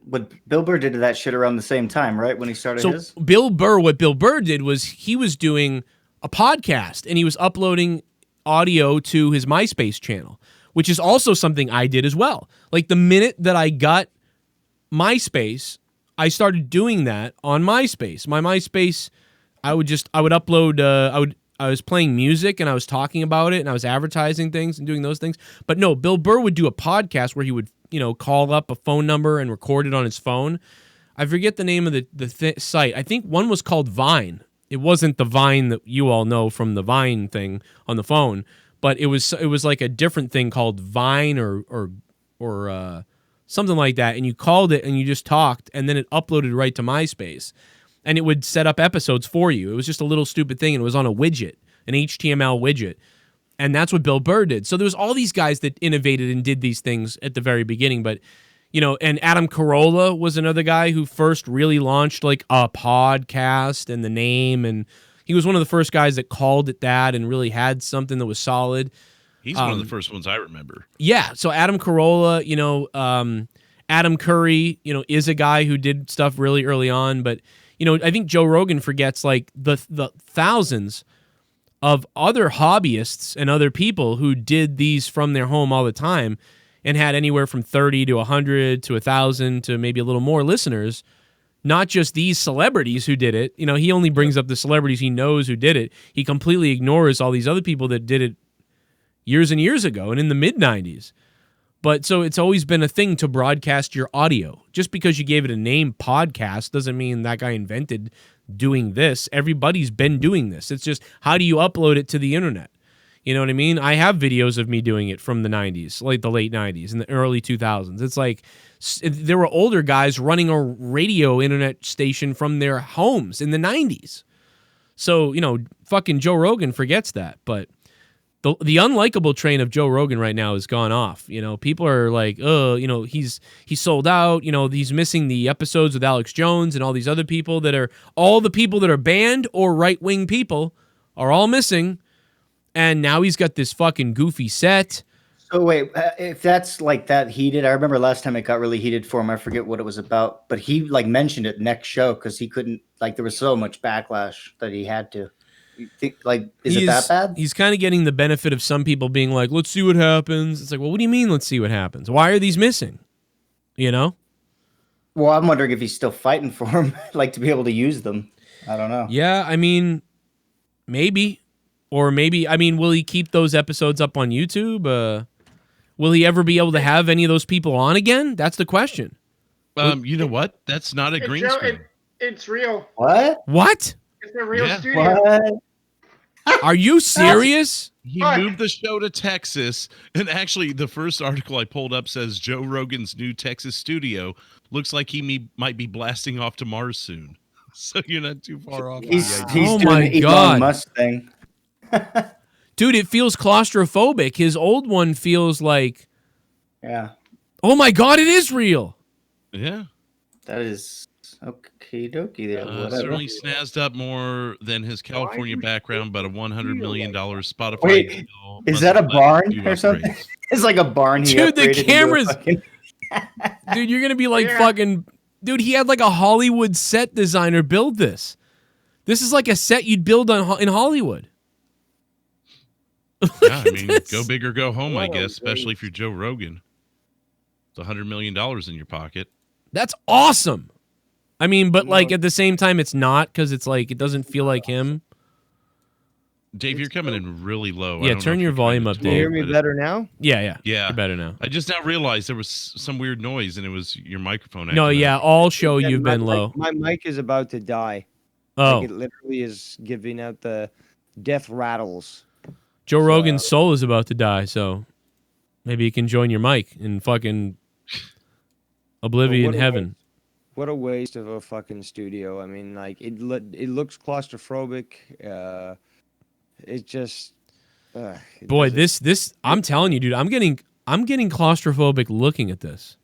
what Bill Burr did that shit around the same time, right? When he started his. What Bill Burr did was he was doing a podcast and he was uploading audio to his MySpace channel, which is also something I did as well. Like the minute that I got MySpace, I started doing that on MySpace. My MySpace, I would upload. I was playing music and I was talking about it and I was advertising things and doing those things. But no, Bill Burr would do a podcast where he would, call up a phone number and record it on his phone. I forget the name of the site. I think one was called Vine. It wasn't the Vine that you all know from the Vine thing on the phone, but it was like a different thing called Vine or something like that. And you called it and you just talked and then it uploaded right to MySpace. And it would set up episodes for you. It was just a little stupid thing, and it was on a widget, an HTML widget. And that's what Bill Burr did. So there was all these guys that innovated and did these things at the very beginning. But, and Adam Carolla was another guy who first really launched like a podcast and the name. And he was one of the first guys that called it that and really had something that was solid. He's one of the first ones I remember. Yeah. So Adam Carolla, Adam Curry, is a guy who did stuff really early on. But I think Joe Rogan forgets like the thousands of other hobbyists and other people who did these from their home all the time and had anywhere from 30 to 100 to 1,000 to maybe a little more listeners, not just these celebrities who did it. He only brings up the celebrities he knows who did it. He completely ignores all these other people that did it years and years ago and in the mid-90s. But so it's always been a thing to broadcast your audio. Just because you gave it a name, podcast, doesn't mean that guy invented doing this. Everybody's been doing this. It's just, how do you upload it to the internet? You know what I mean? I have videos of me doing it from the 90s, like the late 90s and the early 2000s. It's like there were older guys running a radio internet station from their homes in the 90s. So, fucking Joe Rogan forgets that, but the unlikable train of Joe Rogan right now has gone off. People are like, oh, he's sold out. He's missing the episodes with Alex Jones and all these other people all the people that are banned or right-wing people are all missing. And now he's got this fucking goofy set. So wait, if that's like that heated, I remember last time it got really heated for him. I forget what it was about, but he like mentioned it next show because he couldn't, like there was so much backlash that he had to. You think, is it that bad? He's kind of getting the benefit of some people being like, let's see what happens. It's like, well, what do you mean, let's see what happens? Why are these missing? Well, I'm wondering if he's still fighting for them, like to be able to use them. I don't know. Yeah, I mean, maybe. Or maybe, will he keep those episodes up on YouTube? Will he ever be able to have any of those people on again? That's the question. You know what? That's not a green screen. It's real. What? What? It's a real Yeah. studio. What? Are you serious? He Fuck. moved the show to Texas, and actually, the first article I pulled up says Joe Rogan's new Texas studio looks like he might be blasting off to Mars soon. So you're not too far off. He's Oh doing my the God. Elon Musk thing. Dude, it feels claustrophobic. His old one feels like, Yeah, oh my God, it is real. Yeah, that is okie dokie there. Whatever. certainly snazzed up more than his California background, but a $100 million Spotify. Wait, deal is must that a have led barn to or something? upgrades. It's like a barn. He Dude, the upgraded into a cameras- fucking- Dude, you're going to be like Yeah. fucking... Dude, he had like a Hollywood set designer build this. This is like a set you'd build in Hollywood. Yeah, I at mean, this. go big or go home, I What a guess, especially waste. if you're Joe Rogan. It's $100 million in your pocket. That's awesome. I mean, but like at the same time, it's not because it's like it doesn't feel like him. Dave, you're coming in really low. I Yeah, don't know turn if your you're trying volume to up, talk, Can you hear Dave. me but better now? Yeah. Yeah. You're better now. I just now realized there was some weird noise, and it was your microphone. No, acting yeah, up. all show Yeah, you've my been mic- low. My mic is about to die. Oh, Like it literally is giving out the death rattles. Joe Rogan's soul is about to die, so maybe you can join your mic in fucking oblivion what a heaven. What a waste of a fucking studio. I mean, like it looks claustrophobic. It just it Boy, doesn't- this I'm telling you, dude, I'm getting claustrophobic looking at this.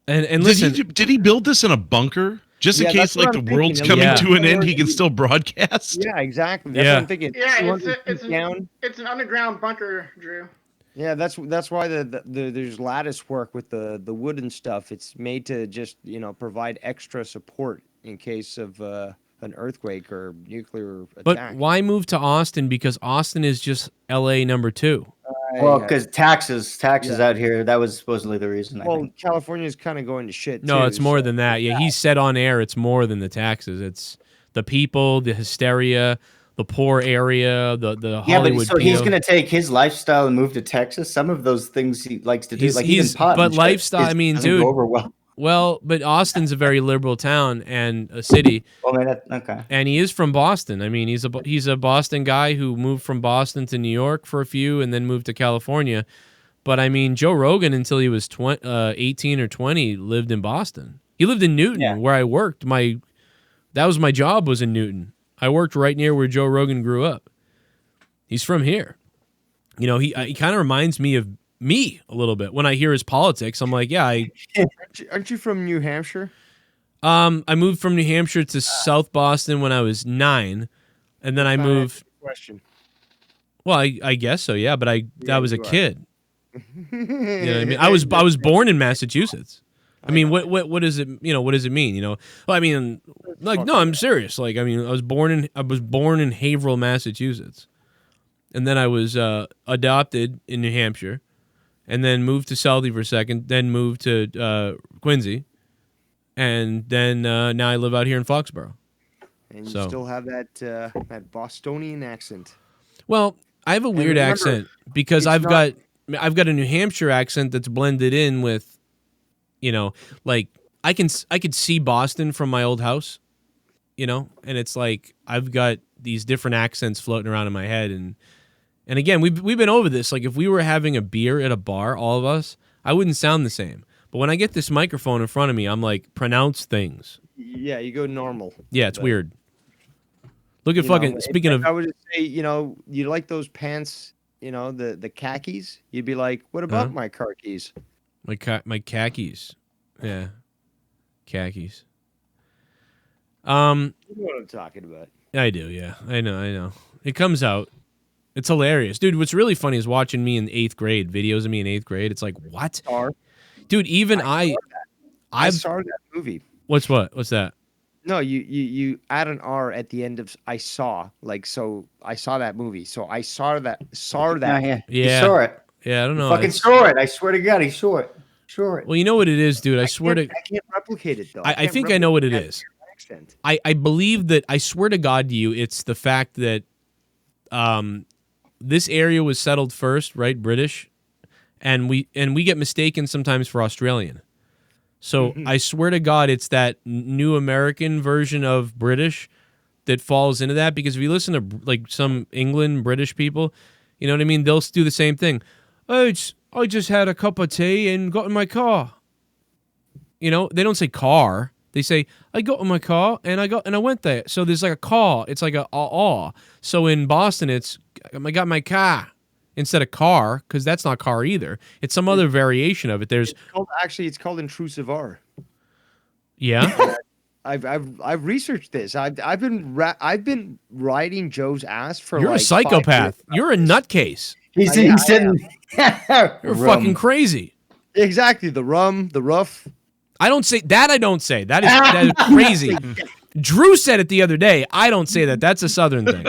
And listen, Did he build this in a bunker? Just in Yeah, case, that's what like, I'm the world's thinking. coming Yeah. to an end, he can still broadcast? Yeah, exactly. That's Yeah. what I'm thinking. Yeah, 200 it's feet down. It's an underground bunker, Drew. Yeah, that's why the there's lattice work with the wood and stuff. It's made to just provide extra support in case of an earthquake or nuclear but attack. why move to Austin? Because Austin is just LA number 2. Well, because taxes Yeah. out here. That was supposedly the reason. I Well, think. California's kind of going to shit. No, too, it's more so- than that. Yeah, he said on air it's more than the taxes. It's the people, the hysteria, the poor area, the Yeah, Hollywood. but so he's pedo. going to take his lifestyle and move to Texas. Some of those things he likes to do, He's- like he's- even pot. but and shit, lifestyle, I mean, doesn't dude. go over well. Well, but Austin's a very liberal town and a city, Well, man, okay. and he is from Boston. I mean, he's a Boston guy who moved from Boston to New York for a few and then moved to California. But I mean, Joe Rogan until he was 18 or 20 lived in Boston. He lived in Newton, Yeah. where I worked. That was my job, was in Newton. I worked right near where Joe Rogan grew up. He's from here. You know, he kind of reminds me of me a little bit. When I hear his politics, I'm like, yeah, Aren't you from New Hampshire? I moved from New Hampshire to South Boston when I was 9, and then I moved. Question. Well, I guess so, yeah. But I was a you are. kid. You know what I mean? I was born in Massachusetts. I mean, what does it what does it mean? Well, I mean, like, no, I'm serious. Like, I mean, I was born in Haverhill, Massachusetts, and then I was adopted in New Hampshire, and then moved to Southie for a second, then moved to Quincy, and then now I live out here in Foxborough. And you So- still have that Bostonian accent. Well, I have a weird remember, accent because it's I've not- got a New Hampshire accent that's blended in with, like I could see Boston from my old house, and it's like I've got these different accents floating around in my head, and again we've been over this. Like if we were having a beer at a bar, all of us, I wouldn't sound the same. But when I get this microphone in front of me, I'm like pronounce things. Yeah, you go normal. Yeah, it's But- weird. Look at You know, fucking. Speaking if of, I would say, you like those pants, the khakis, you'd be like, what about Uh-huh. my car keys? my khakis, yeah, khakis. You know what I'm talking about. I do, yeah. I know. It comes out. It's hilarious. Dude, what's really funny is watching me in 8th grade, videos of me in 8th grade. It's like, what? Tar. Dude, even I I've saw that movie. what's that? No, you add an R at the end of I saw. Like, so I saw that movie. So I saw that. Yeah. Yeah. He saw it. Yeah, I don't know. Fucking It's- saw it. I swear to God, he saw it. Saw it. Well, you know what it is, dude. I swear to I can't replicate it though. I can't think I know what it replicate is. that accent. I believe that I swear to God to you, it's the fact that this area was settled first, right? British. And we get mistaken sometimes for Australian. So I swear to God, it's that new American version of British that falls into that. Because if you listen to like some England British people, you know what I mean? They'll do the same thing. I just had a cup of tea and got in my car. You know, they don't say car. They say, I got in my car and I went there. So there's like a car. It's like a ah. So in Boston, it's I got my car instead of car, because that's not car either. It's some other variation of it. There's it's called intrusive R. Yeah. I've researched this. I've been riding Joe's ass for. You're like a psychopath. You're a nutcase. He's sitting. You're fucking crazy. Exactly. The rum, the rough. I don't say that. I don't say that is crazy. Drew said it the other day. I don't say that. That's a Southern thing.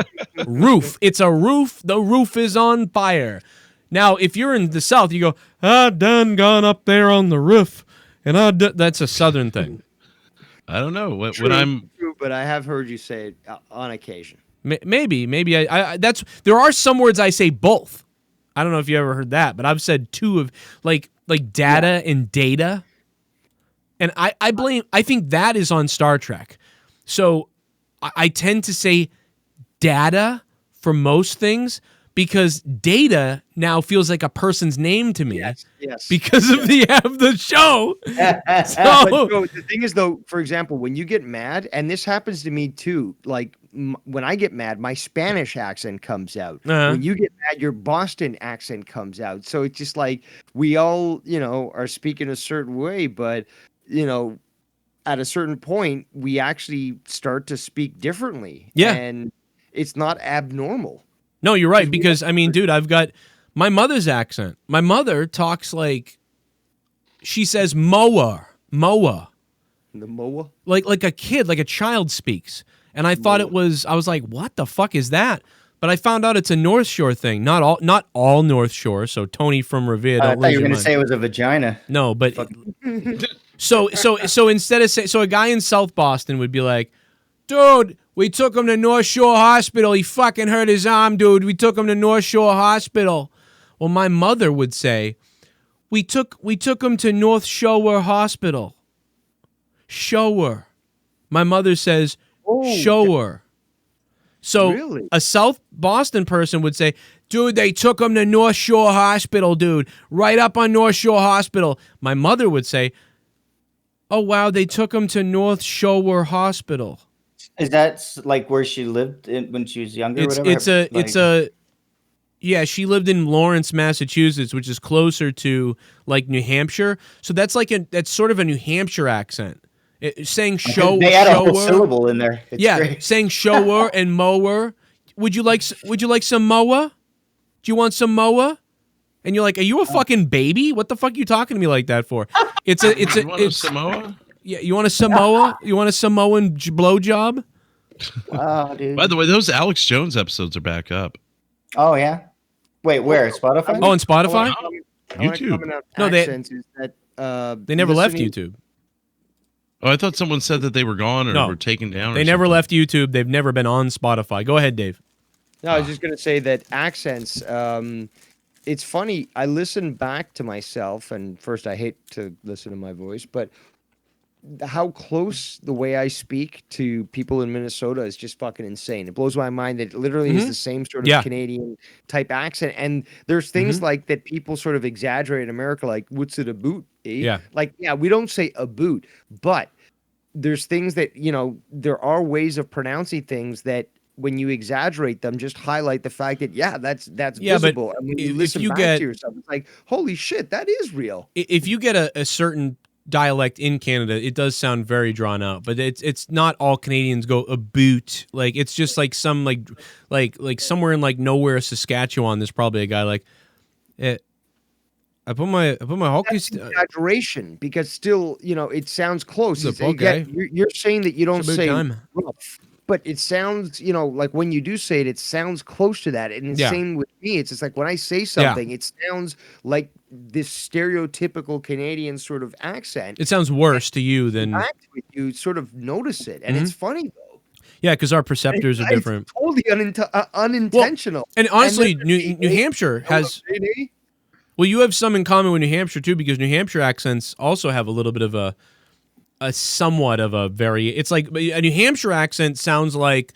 Roof. It's a roof. The roof is on fire. Now, if you're in the South, you go, I done gone up there on the roof, and that's a Southern thing. I don't know True, but I have heard you say it on occasion. Maybe I that's there are some words I say both. I don't know if you ever heard that, but I've said two of like data and data. And I think that is on Star Trek. So I tend to say data for most things because data now feels like a person's name to me. Yes. Because of the show. But, Joe, the thing is, though, for example, when you get mad, and this happens to me too, like when I get mad, my Spanish accent comes out. When you get mad, your Boston accent comes out. So it's just like we all, are speaking a certain way, but at a certain point, we actually start to speak differently. Yeah. And it's not abnormal. No, you're right. Because, I mean, dude, I've got my mother's accent. My mother talks like, she says mower. The mower? Like a kid, like a child speaks. And I thought I was like, what the fuck is that? But I found out it's a North Shore thing. Not all North Shore. So TonyFromReveah, I thought you were going to say it was a vagina. No, but so instead of so a guy in South Boston would be like, dude, we took him to North Shore Hospital. He fucking hurt his arm, dude. We took him to North Shore Hospital. Well, my mother would say, we took him to North Shore Hospital. Shower. My mother says, shower. So really? A South Boston person would say, dude, they took him to North Shore Hospital, dude. Right up on North Shore Hospital. My mother would say, oh, wow, they took him to North Shore Hospital. Is that like where she lived when she was younger? Yeah, she lived in Lawrence, Massachusetts, which is closer to like New Hampshire. So that's sort of a New Hampshire accent. Saying show, they add a whole syllable in there. It's great. Saying shower and mower. Would you like some mower? Do you want some mower? And you're like, are you a fucking baby? What the fuck are you talking to me like that for? You want a Samoa? Yeah, you want a Samoa? You want a Samoan blowjob? Oh, dude. By the way, those Alex Jones episodes are back up. Oh yeah. Wait, where? Spotify? Oh, on Spotify? YouTube. No, they never left YouTube. Oh, I thought someone said that they were gone or were taken down. They never left YouTube. They've never been on Spotify. Go ahead, Dave. No, I was just going to say that accents, it's funny. I listen back to myself, and first I hate to listen to my voice, but how close the way I speak to people in Minnesota is just fucking insane. It blows my mind that it literally is the same sort of Canadian type accent. And there's things like that people sort of exaggerate in America, like, what's it, a boot? Eh? Yeah. Like, yeah, we don't say a boot, but there's things that, there are ways of pronouncing things that when you exaggerate them, just highlight the fact that, that's visible. But and when you listen back to yourself, it's like, holy shit, that is real. If you get a certain dialect in Canada, it does sound very drawn out, but it's not all Canadians go a boot. Like, it's just like some like somewhere in like nowhere, Saskatchewan, there's probably a guy like, I put my hockey exaggeration because still, it sounds close. Okay. Again, you're saying that you don't say time. rough, but it sounds, like when you do say it, it sounds close to that. And the same with me. It's just like when I say something, it sounds like this stereotypical Canadian sort of accent. It sounds worse to you than you sort of notice it, and it's funny though. Yeah, because our perceptors are different. Totally unintentional. Well, and honestly, New Hampshire has. Well, you have some in common with New Hampshire too, because New Hampshire accents also have a little bit of a somewhat of a it's like a New Hampshire accent sounds like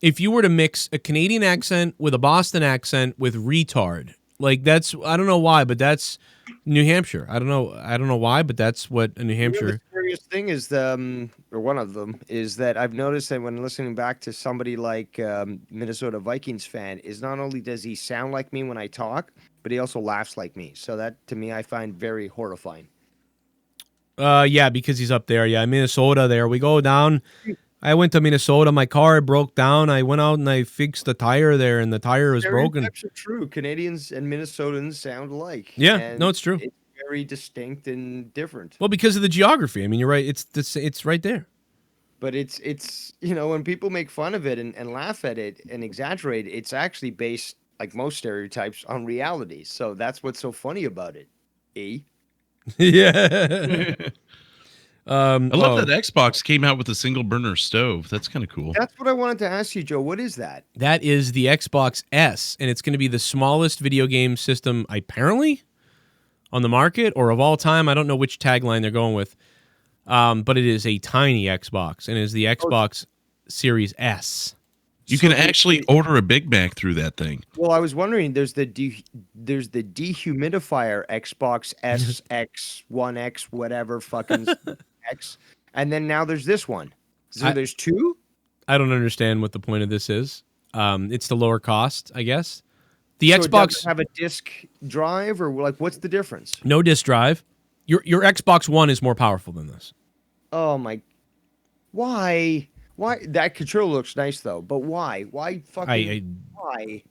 if you were to mix a Canadian accent with a Boston accent with retard. Like that's, I don't know why, but that's New Hampshire. I don't know why, but that's what a New Hampshire. The curious thing is or one of them is that I've noticed that when listening back to somebody like Minnesota Vikings fan, is not only does he sound like me when I talk, but he also laughs like me. So that to me I find very horrifying. Yeah, because he's up there. Yeah, Minnesota. There we go down. I went to Minnesota. My car broke down. I went out and I fixed the tire there, and the tire was broken. Stereotypes are true. Canadians and Minnesotans sound alike. Yeah, and no, it's true. It's very distinct and different. Well, because of the geography. I mean, you're right. It's right there. But it's when people make fun of it and laugh at it and exaggerate, it's actually based, like most stereotypes, on reality. So that's what's so funny about it. Yeah. I love that Xbox came out with a single burner stove. That's kind of cool. That's what I wanted to ask you, Joe. What is that? That is the Xbox S, and it's going to be the smallest video game system apparently on the market or of all time. I don't know which tagline they're going with, but it is a tiny Xbox, and it is the Xbox Series S. You can actually order a Big Mac through that thing. Well, I was wondering. There's the dehumidifier Xbox SX 1X whatever fucking X, and then now there's this one. So there's two. I don't understand what the point of this is. It's the lower cost, I guess. The So Xbox it doesn't have a disc drive, or like what's the difference? no disc drive. Your Xbox One is more powerful than this. Oh my! Why? Why that controller looks nice though, but why? Why fucking why?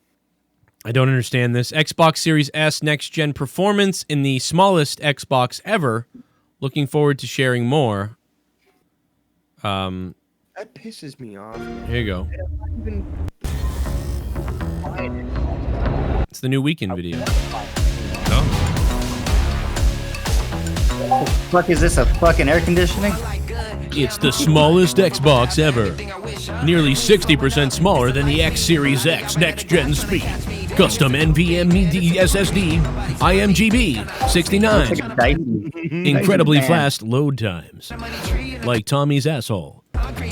I don't understand this. Xbox Series S next gen performance in the smallest Xbox ever. Looking forward to sharing more. That pisses me off. Here you go. I'm not even buying it. It's the new Weekend video. What the fuck is this? A fucking air conditioning? It's the smallest Xbox ever. Nearly 60% smaller than the X Series X next-gen speed. Custom NVMe SSD, IMGB, 69. Incredibly fast load times. Like Tommy's asshole.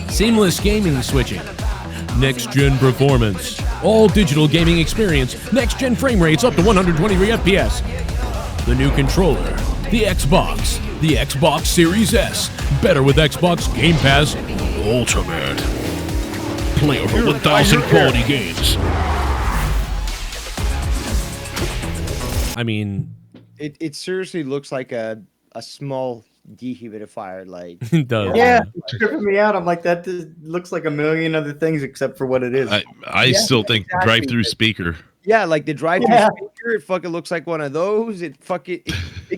Seamless gaming switching. Next-gen performance. All digital gaming experience. Next-gen frame rates up to 123 FPS. The new controller. The Xbox. The Xbox Series S. Better with Xbox Game Pass Ultimate. Play over 1,000 quality games. I mean... It seriously looks like a small dehumidifier. Like it does. Yeah, it's tripping me out. I'm like, that looks like a million other things except for what it is. I still think exactly. drive-through speaker. Yeah, like the drive-through speaker, it fucking looks like one of those. It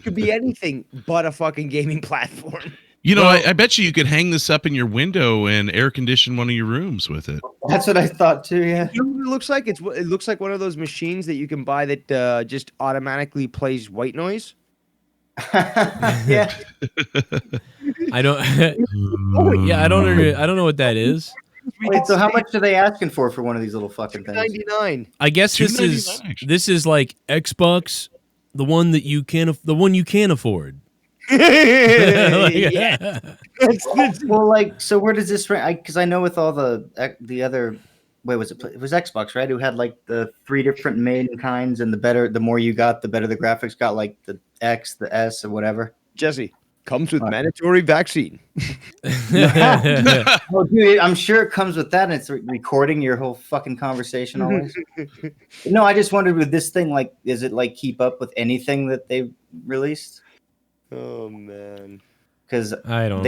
could be anything but a fucking gaming platform. You know, I bet you could hang this up in your window and air condition one of your rooms with it. That's what I thought too. Yeah. You know what it looks like? It looks like one of those machines that you can buy that just automatically plays white noise. Yeah. I don't. Yeah, I don't know what that is. Wait, so how much are they asking for one of these little fucking things? $2.99. I guess this is like Xbox, the one you can afford. Yeah. Well, like, so where does this rank? Because I know with all the other, it was Xbox, right? Who had like the 3 different main kinds, and the more you got, the better the graphics got. Like the X, the S, or whatever. Jesse comes with mandatory vaccine. Oh, dude, I'm sure it comes with that, and it's recording your whole fucking conversation always. No, I just wondered with this thing, like, is it like keep up with anything that they've released? Oh man, because I don't.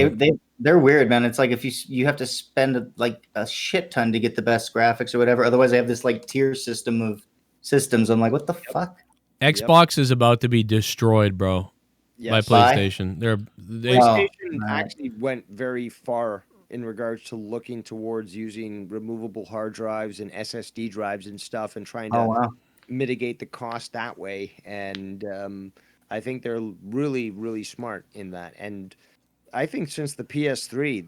They're weird, man. It's like if you have to spend like a shit ton to get the best graphics or whatever. Otherwise, they have this like tier system of systems. I'm like, what the fuck? Xbox is about to be destroyed, bro. By PlayStation. PlayStation actually went very far in regards to looking towards using removable hard drives and SSD drives and stuff, and trying to mitigate the cost that way. And I think they're really, really smart in that. And I think since the PS3,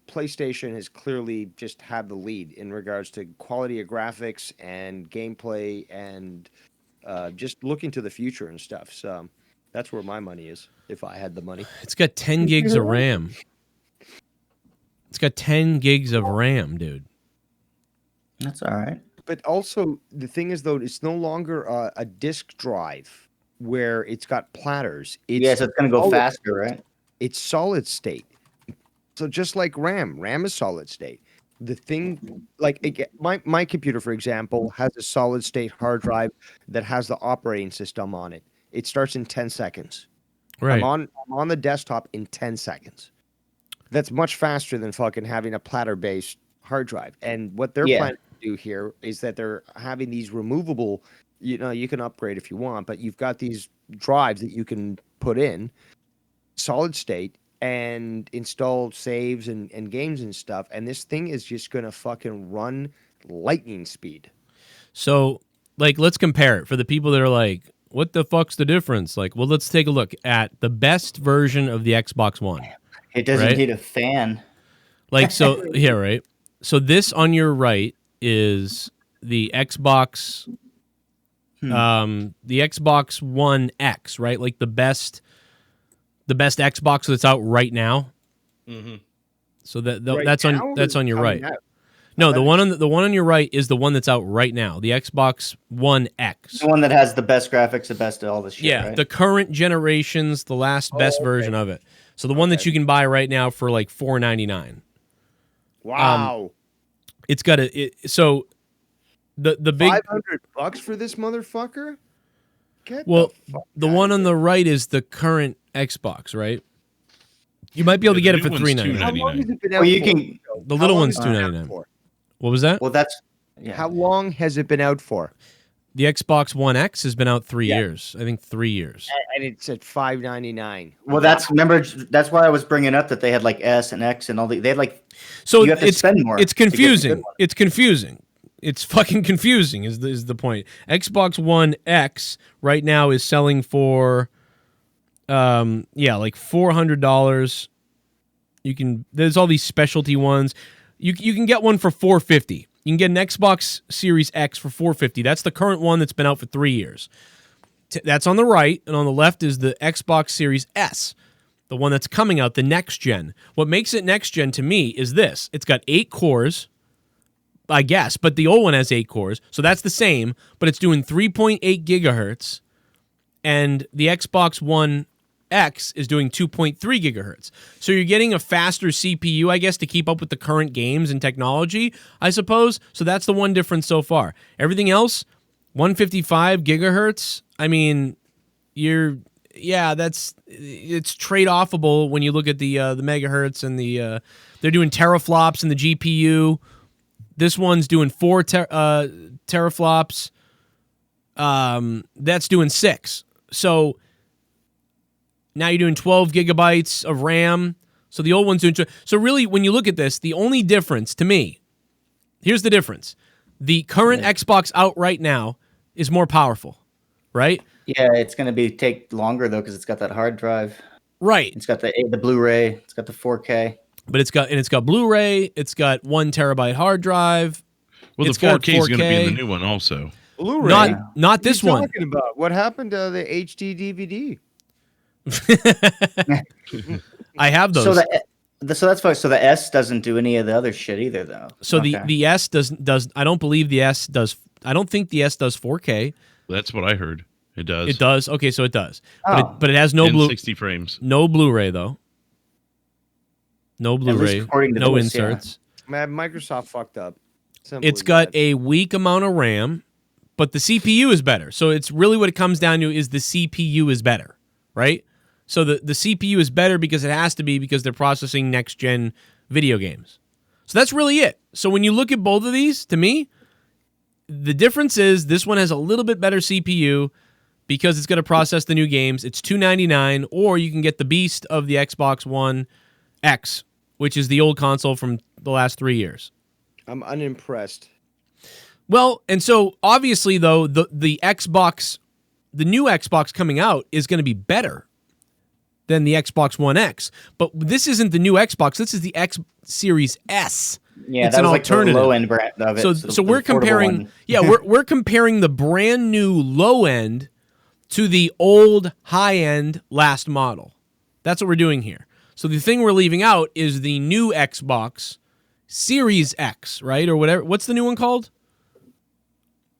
PlayStation has clearly just had the lead in regards to quality of graphics and gameplay and just looking to the future and stuff. So that's where my money is, if I had the money. It's got 10 gigs of RAM. It's got 10 gigs of RAM, dude. That's all right. But also, the thing is, though, it's no longer a disk drive where it's got platters. Yeah, so it's going to go solid- faster, right? It's solid state. So just like RAM is solid state. The thing, like my computer, for example, has a solid state hard drive that has the operating system on it. It starts in 10 seconds. Right. I'm on the desktop in 10 seconds. That's much faster than fucking having a platter-based hard drive. And what they're planning to do here is that they're having these removable, you can upgrade if you want, but you've got these drives that you can put in solid state and install saves and games and stuff. And this thing is just going to fucking run lightning speed. So, like, let's compare it for the people that are like, what the fuck's the difference? Like, well, let's take a look at the best version of the Xbox One. It doesn't right? need a fan. Like, so, yeah, right. So this on your right is the Xbox, the Xbox One X, right? Like the best Xbox that's out right now. Mm-hmm. So that's now on your right. out? No, the one on your right is the one that's out right now, the Xbox One X. The one that has the best graphics, the best of all the shit. Yeah, right? the current generation's the last best version of it. So the one that you can buy right now for like $499. Wow. It's got so the big $500 for this motherfucker? The one on the right is the current Xbox, right? You might be able to get it for $399. How long has it been out Well, you for? can. The little How long one's has it been out $299. for? What was that? Well, that's. Yeah. How long has it been out for? The Xbox One X has been out 3 years. I think 3 years. And it's at $599. Well, that's why I was bringing up that they had like S and X and all the. They had like. So you have to spend more. It's to get the good confusing. one. It's confusing. It's fucking confusing. Is the point? Xbox One X right now is selling for, like $400. There's all these specialty ones. You can get one for $450. You can get an Xbox Series X for $450. That's the current one that's been out for 3 years. That's on the right, and on the left is the Xbox Series S, the one that's coming out, the next gen. What makes it next gen to me is this. It's got 8 cores, I guess, but the old one has 8 cores, so that's the same, but it's doing 3.8 gigahertz, and the Xbox One X is doing 2.3 gigahertz. So you're getting a faster CPU, I guess, to keep up with the current games and technology, I suppose. So that's the one difference so far. Everything else, 155 gigahertz. I mean, it's trade-offable when you look at the megahertz and they're doing teraflops in the GPU. This one's doing 4 teraflops. That's doing 6. So now you're doing 12 gigabytes of RAM. So the old one's doing... So really, when you look at this, the only difference to me, here's the difference. The current Xbox out right now is more powerful, right? Yeah, it's going to take longer though because it's got that hard drive. Right. It's got the Blu-ray. It's got the 4K. But it's got Blu-ray. It's got 1 terabyte hard drive. Well, it's the 4K is got going to be in 4K. the new one also. Blu-ray? Not this What are one. you talking about? What happened to the HD DVD? I have those. So that's fine. So the S doesn't do any of the other shit either, though. So Okay. the S does. I don't believe the S does. I don't think the S does 4K. That's what I heard. It does. It does. Okay, so it does. Oh. But it has no In 60 frames. no Blu-ray though. No least Blu-ray. according to No this, yeah. inserts. Man, Microsoft fucked up. Simple It's as got that. a weak amount of RAM, but the CPU is better. So it's really what it comes down to is the CPU is better, right? So the CPU is better because it has to be because they're processing next-gen video games. So that's really it. So when you look at both of these, to me, the difference is this one has a little bit better CPU because it's going to process the new games. It's $299, or you can get the beast of the Xbox One X, which is the old console from the last 3 years. I'm unimpressed. Well, and so obviously though, the new Xbox coming out is going to be better than the Xbox One X. But this isn't the new Xbox. This is the X Series S. Yeah, it's that an was like the alternative. low end brand of it. So the we're affordable comparing. one. Yeah, we're comparing the brand new low end to the old high end last model. That's what we're doing here. So the thing we're leaving out is the new Xbox Series X, right? Or whatever. What's the new one called?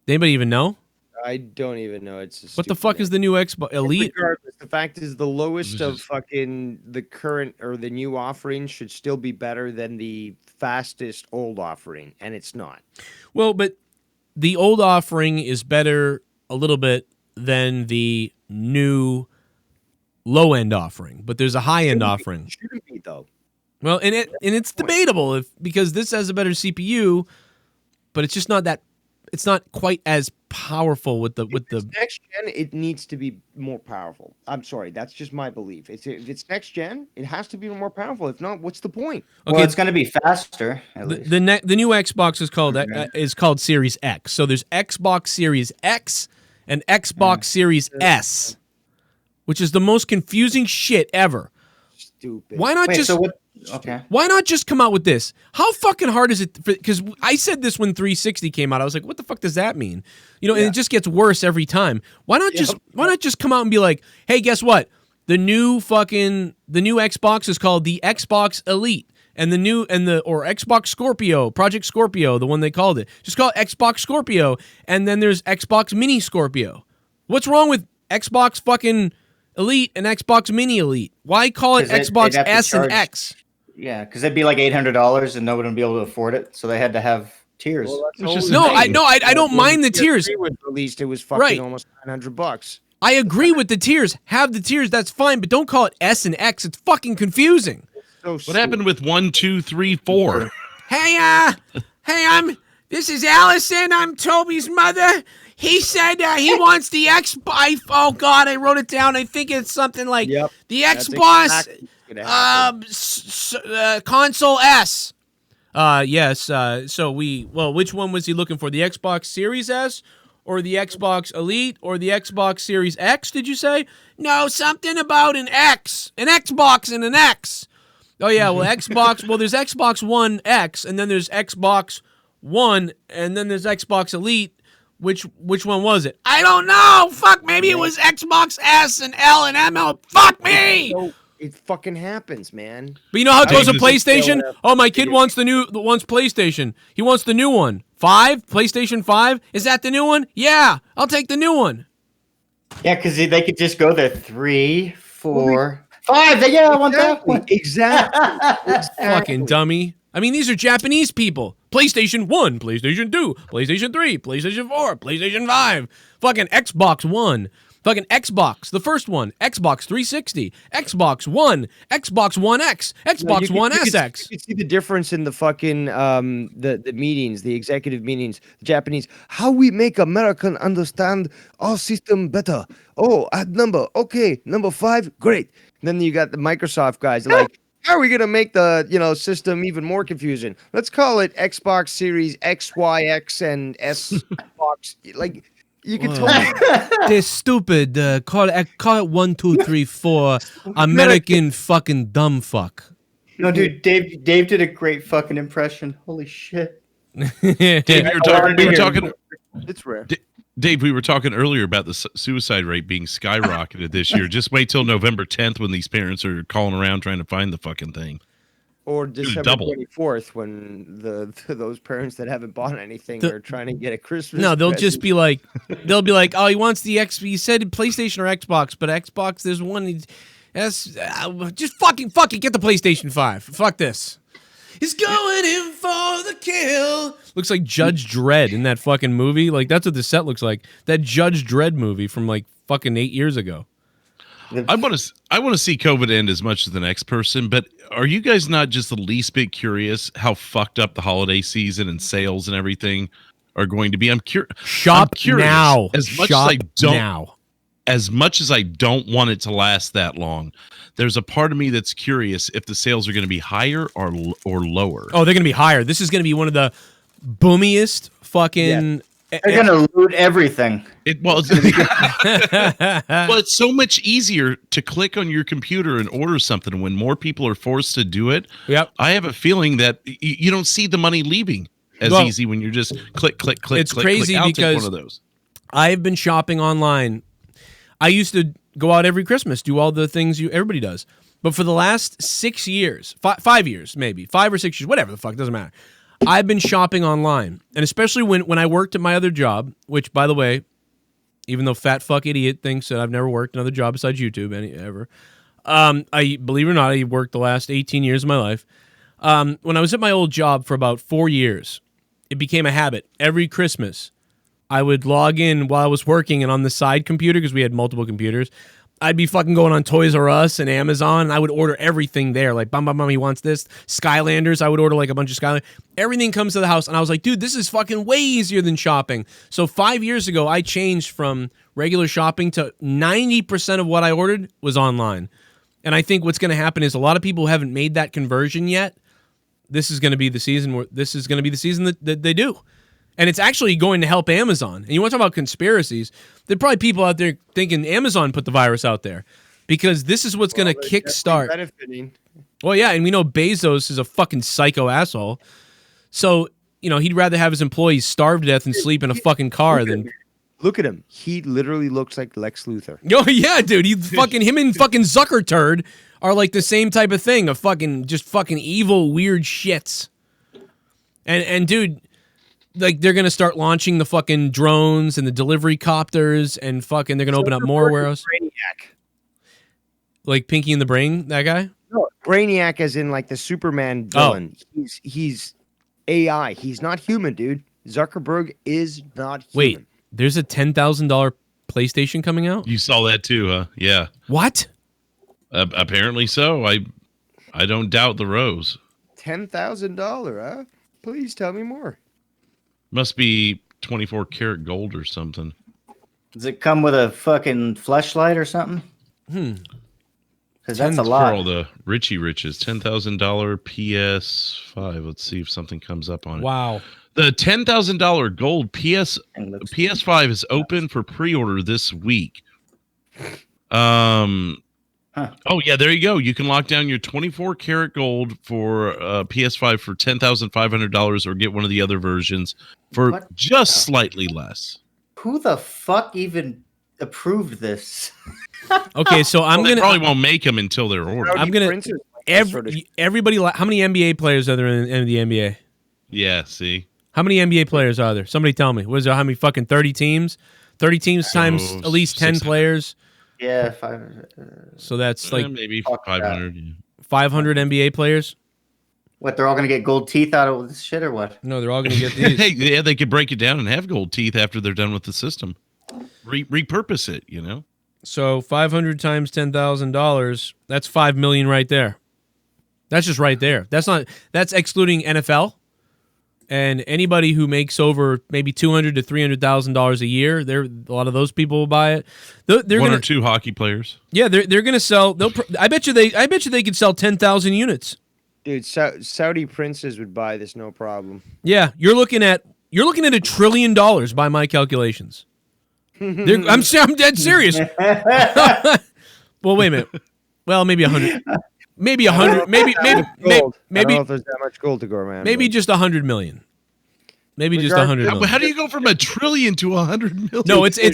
Anybody even know? I don't even know. It's What the fuck is the new Xbox Elite? Regardless, the fact is the lowest of fucking the current or the new offering should still be better than the fastest old offering, and it's not. Well, but the old offering is better a little bit than the new low end offering, but there's a high end offering. Shouldn't be though. Well, and it's debatable because this has a better CPU, but it's just not that. It's not quite as powerful with the next gen. It needs to be more powerful. I'm sorry, that's just my belief. If it's next gen, it has to be more powerful. If not, what's the point? Okay, Well, it's going to be faster. At least. the new Xbox is called Series X. So there's Xbox Series X and Xbox Series S, which is the most confusing shit ever. Stupid. Why not Wait, just so what? Okay. Why not just come out with this? How fucking hard is it? Because I said this when 360 came out. I was like, what the fuck does that mean? And it just gets worse every time. Why not just come out and be like, hey, guess what? The new Xbox is called the Xbox Elite. And or Xbox Scorpio, Project Scorpio, the one they called it. Just call it Xbox Scorpio. And then there's Xbox Mini Scorpio. What's wrong with Xbox fucking Elite and Xbox Mini Elite? Why call it Xbox S and X? Yeah, because it'd be like $800 and nobody would be able to afford it. So they had to have tiers. Well, I don't mind the tiers. Was released, it was fucking almost $900. I agree with the tiers. Have the tiers, that's fine, but don't call it S and X. It's fucking confusing. What happened with 1, 2, 3, 4? Hey, this is Allison. I'm Toby's mother. He said he wants the Xbox. Oh God, I wrote it down. I think it's something like the Xbox console S. Yes. So which one was he looking for? The Xbox Series S or the Xbox Elite or the Xbox Series X? Did you say? No, something about an X, an Xbox and an X. Oh yeah, well Xbox. Well, there's Xbox One X, and then there's Xbox One, and then there's Xbox Elite. Which one was it? I don't know. Fuck, maybe it was Xbox S and L and ML. Fuck me. So it fucking happens, man. But you know how it goes with PlayStation? Oh, my kid wants wants PlayStation. He wants the new one. 5? PlayStation 5? Is that the new one? Yeah, I'll take the new one. Yeah, because they could just go there 3, 4, 5. Yeah, I want that one. Exactly. Fucking dummy. I mean, these are Japanese people. PlayStation 1, PlayStation 2, PlayStation 3, PlayStation 4, PlayStation 5. Fucking Xbox One. Fucking Xbox, the first one. Xbox 360. Xbox One. Xbox One X. Xbox One SX. You can see the difference in the fucking the meetings, the executive meetings. The Japanese, how we make American understand our system better. Oh, add number. Okay, number 5. Great. And then you got the Microsoft guys like, how are we gonna make the system even more confusing? Let's call it Xbox Series X, Y, X, and S box. Like you can tell. They're stupid. Call it 1, 2, 3, 4. American fucking dumb fuck. No, dude, Dave did a great fucking impression. Holy shit. Dave, we were talking. It's rare. Dave, we were talking earlier about the suicide rate being skyrocketed this year. Just wait till November 10th when these parents are calling around trying to find the fucking thing. Or December 24th when those parents that haven't bought anything are trying to get a Christmas. No, they'll present. just be like, oh, he wants the X. He said PlayStation or Xbox, but Xbox, there's one. Just fucking get the PlayStation 5. Fuck this. He's going in for the kill. Looks like Judge Dredd in that fucking movie. Like, that's what the set looks like. That Judge Dredd movie from like fucking 8 years ago. I want to see COVID end as much as the next person, but are you guys not just the least bit curious how fucked up the holiday season and sales and everything are going to be? I'm curious. Shop now. As much as I don't want it to last that long, there's a part of me that's curious if the sales are going to be higher or lower. Oh, they're going to be higher. This is going to be one of the boomiest fucking They're gonna loot everything. Well, it's so much easier to click on your computer and order something when more people are forced to do it. Yep. I have a feeling that you don't see the money leaving as easy when you're just click. It's crazy click. I'll because take one of those. I've been shopping online. I used to go out every Christmas, do all the things everybody does. But for the last 6 years, 5 years maybe, 5 or 6 years, whatever the fuck, doesn't matter. I've been shopping online. And especially when I worked at my other job, which, by the way, even though fat fuck idiot thinks that I've never worked another job besides YouTube ever, I believe it or not, I worked the last 18 years of my life. When I was at my old job for about 4 years, it became a habit. Every Christmas, I would log in while I was working, and on the side computer, because we had multiple computers, I'd be fucking going on Toys R Us and Amazon, and I would order everything there. Like, bum, he wants this. Skylanders, I would order like a bunch of Skylanders. Everything comes to the house, and I was like, dude, this is fucking way easier than shopping. So 5 years ago, I changed from regular shopping to 90% of what I ordered was online. And I think what's going to happen is a lot of people who haven't made that conversion yet, this is going to be the season that they do. And it's actually going to help Amazon. And you want to talk about conspiracies? There are probably people out there thinking Amazon put the virus out there because this is what's going to kickstart. Benefiting. Well, yeah, and we know Bezos is a fucking psycho asshole. So, he'd rather have his employees starve to death and sleep in a fucking car than... Look at him. He literally looks like Lex Luthor. Oh, yeah, dude. Him and fucking Zuckerturd are like the same type of thing, of fucking evil, weird shits. And dude... Like, they're going to start launching the fucking drones and the delivery copters and fucking they're going to open up more warehouses. Brainiac. Like Pinky and the Brain, that guy? No, Brainiac as in like the Superman villain. Oh. He's AI. He's not human, dude. Zuckerberg is not human. Wait, there's a $10,000 PlayStation coming out? You saw that too, huh? Yeah. What? Apparently so. I don't doubt the rose. $10,000, huh? Please tell me more. Must be 24 karat gold or something. Does it come with a fucking fleshlight or something? Because that's a lot. For all the Richie Riches, $10,000 PS5. Let's see if something comes up on it. Wow. The $10,000 gold PS5 is open for pre-order this week. Oh, yeah, there you go. You can lock down your 24 karat gold for PS5 for $10,500 or get one of the other versions for just slightly less. Who the fuck even approved this? Okay, so They probably won't make them until they're ordered. I'm going to... Everybody... How many NBA players are there in the NBA? Yeah, see? How many NBA players are there? Somebody tell me. What is there? How many fucking 30 teams? 30 teams times at least 10 players? Yeah, 500. So that's like maybe 500. Yeah. 500 NBA players. What? They're all gonna get gold teeth out of this shit, or what? No, they're all gonna get these. Hey, yeah, they could break it down and have gold teeth after they're done with the system. Repurpose it, So 500 times $10,000. That's $5 million right there. That's just right there. That's excluding NFL. And anybody who makes over maybe $200,000 to $300,000 a year, a lot of those people will buy it. They're One or two hockey players. Yeah, they're going to sell. I bet you they could sell 10,000 units. Dude, Saudi princes would buy this no problem. Yeah, you're looking at $1 trillion by my calculations. I'm dead serious. Well, wait a minute. Well, maybe 100. Maybe 100. Maybe. I don't know if there's that much gold to go around. Maybe just 100 million. Maybe just 100 million. How do you go from $1 trillion to 100 million? No, it's you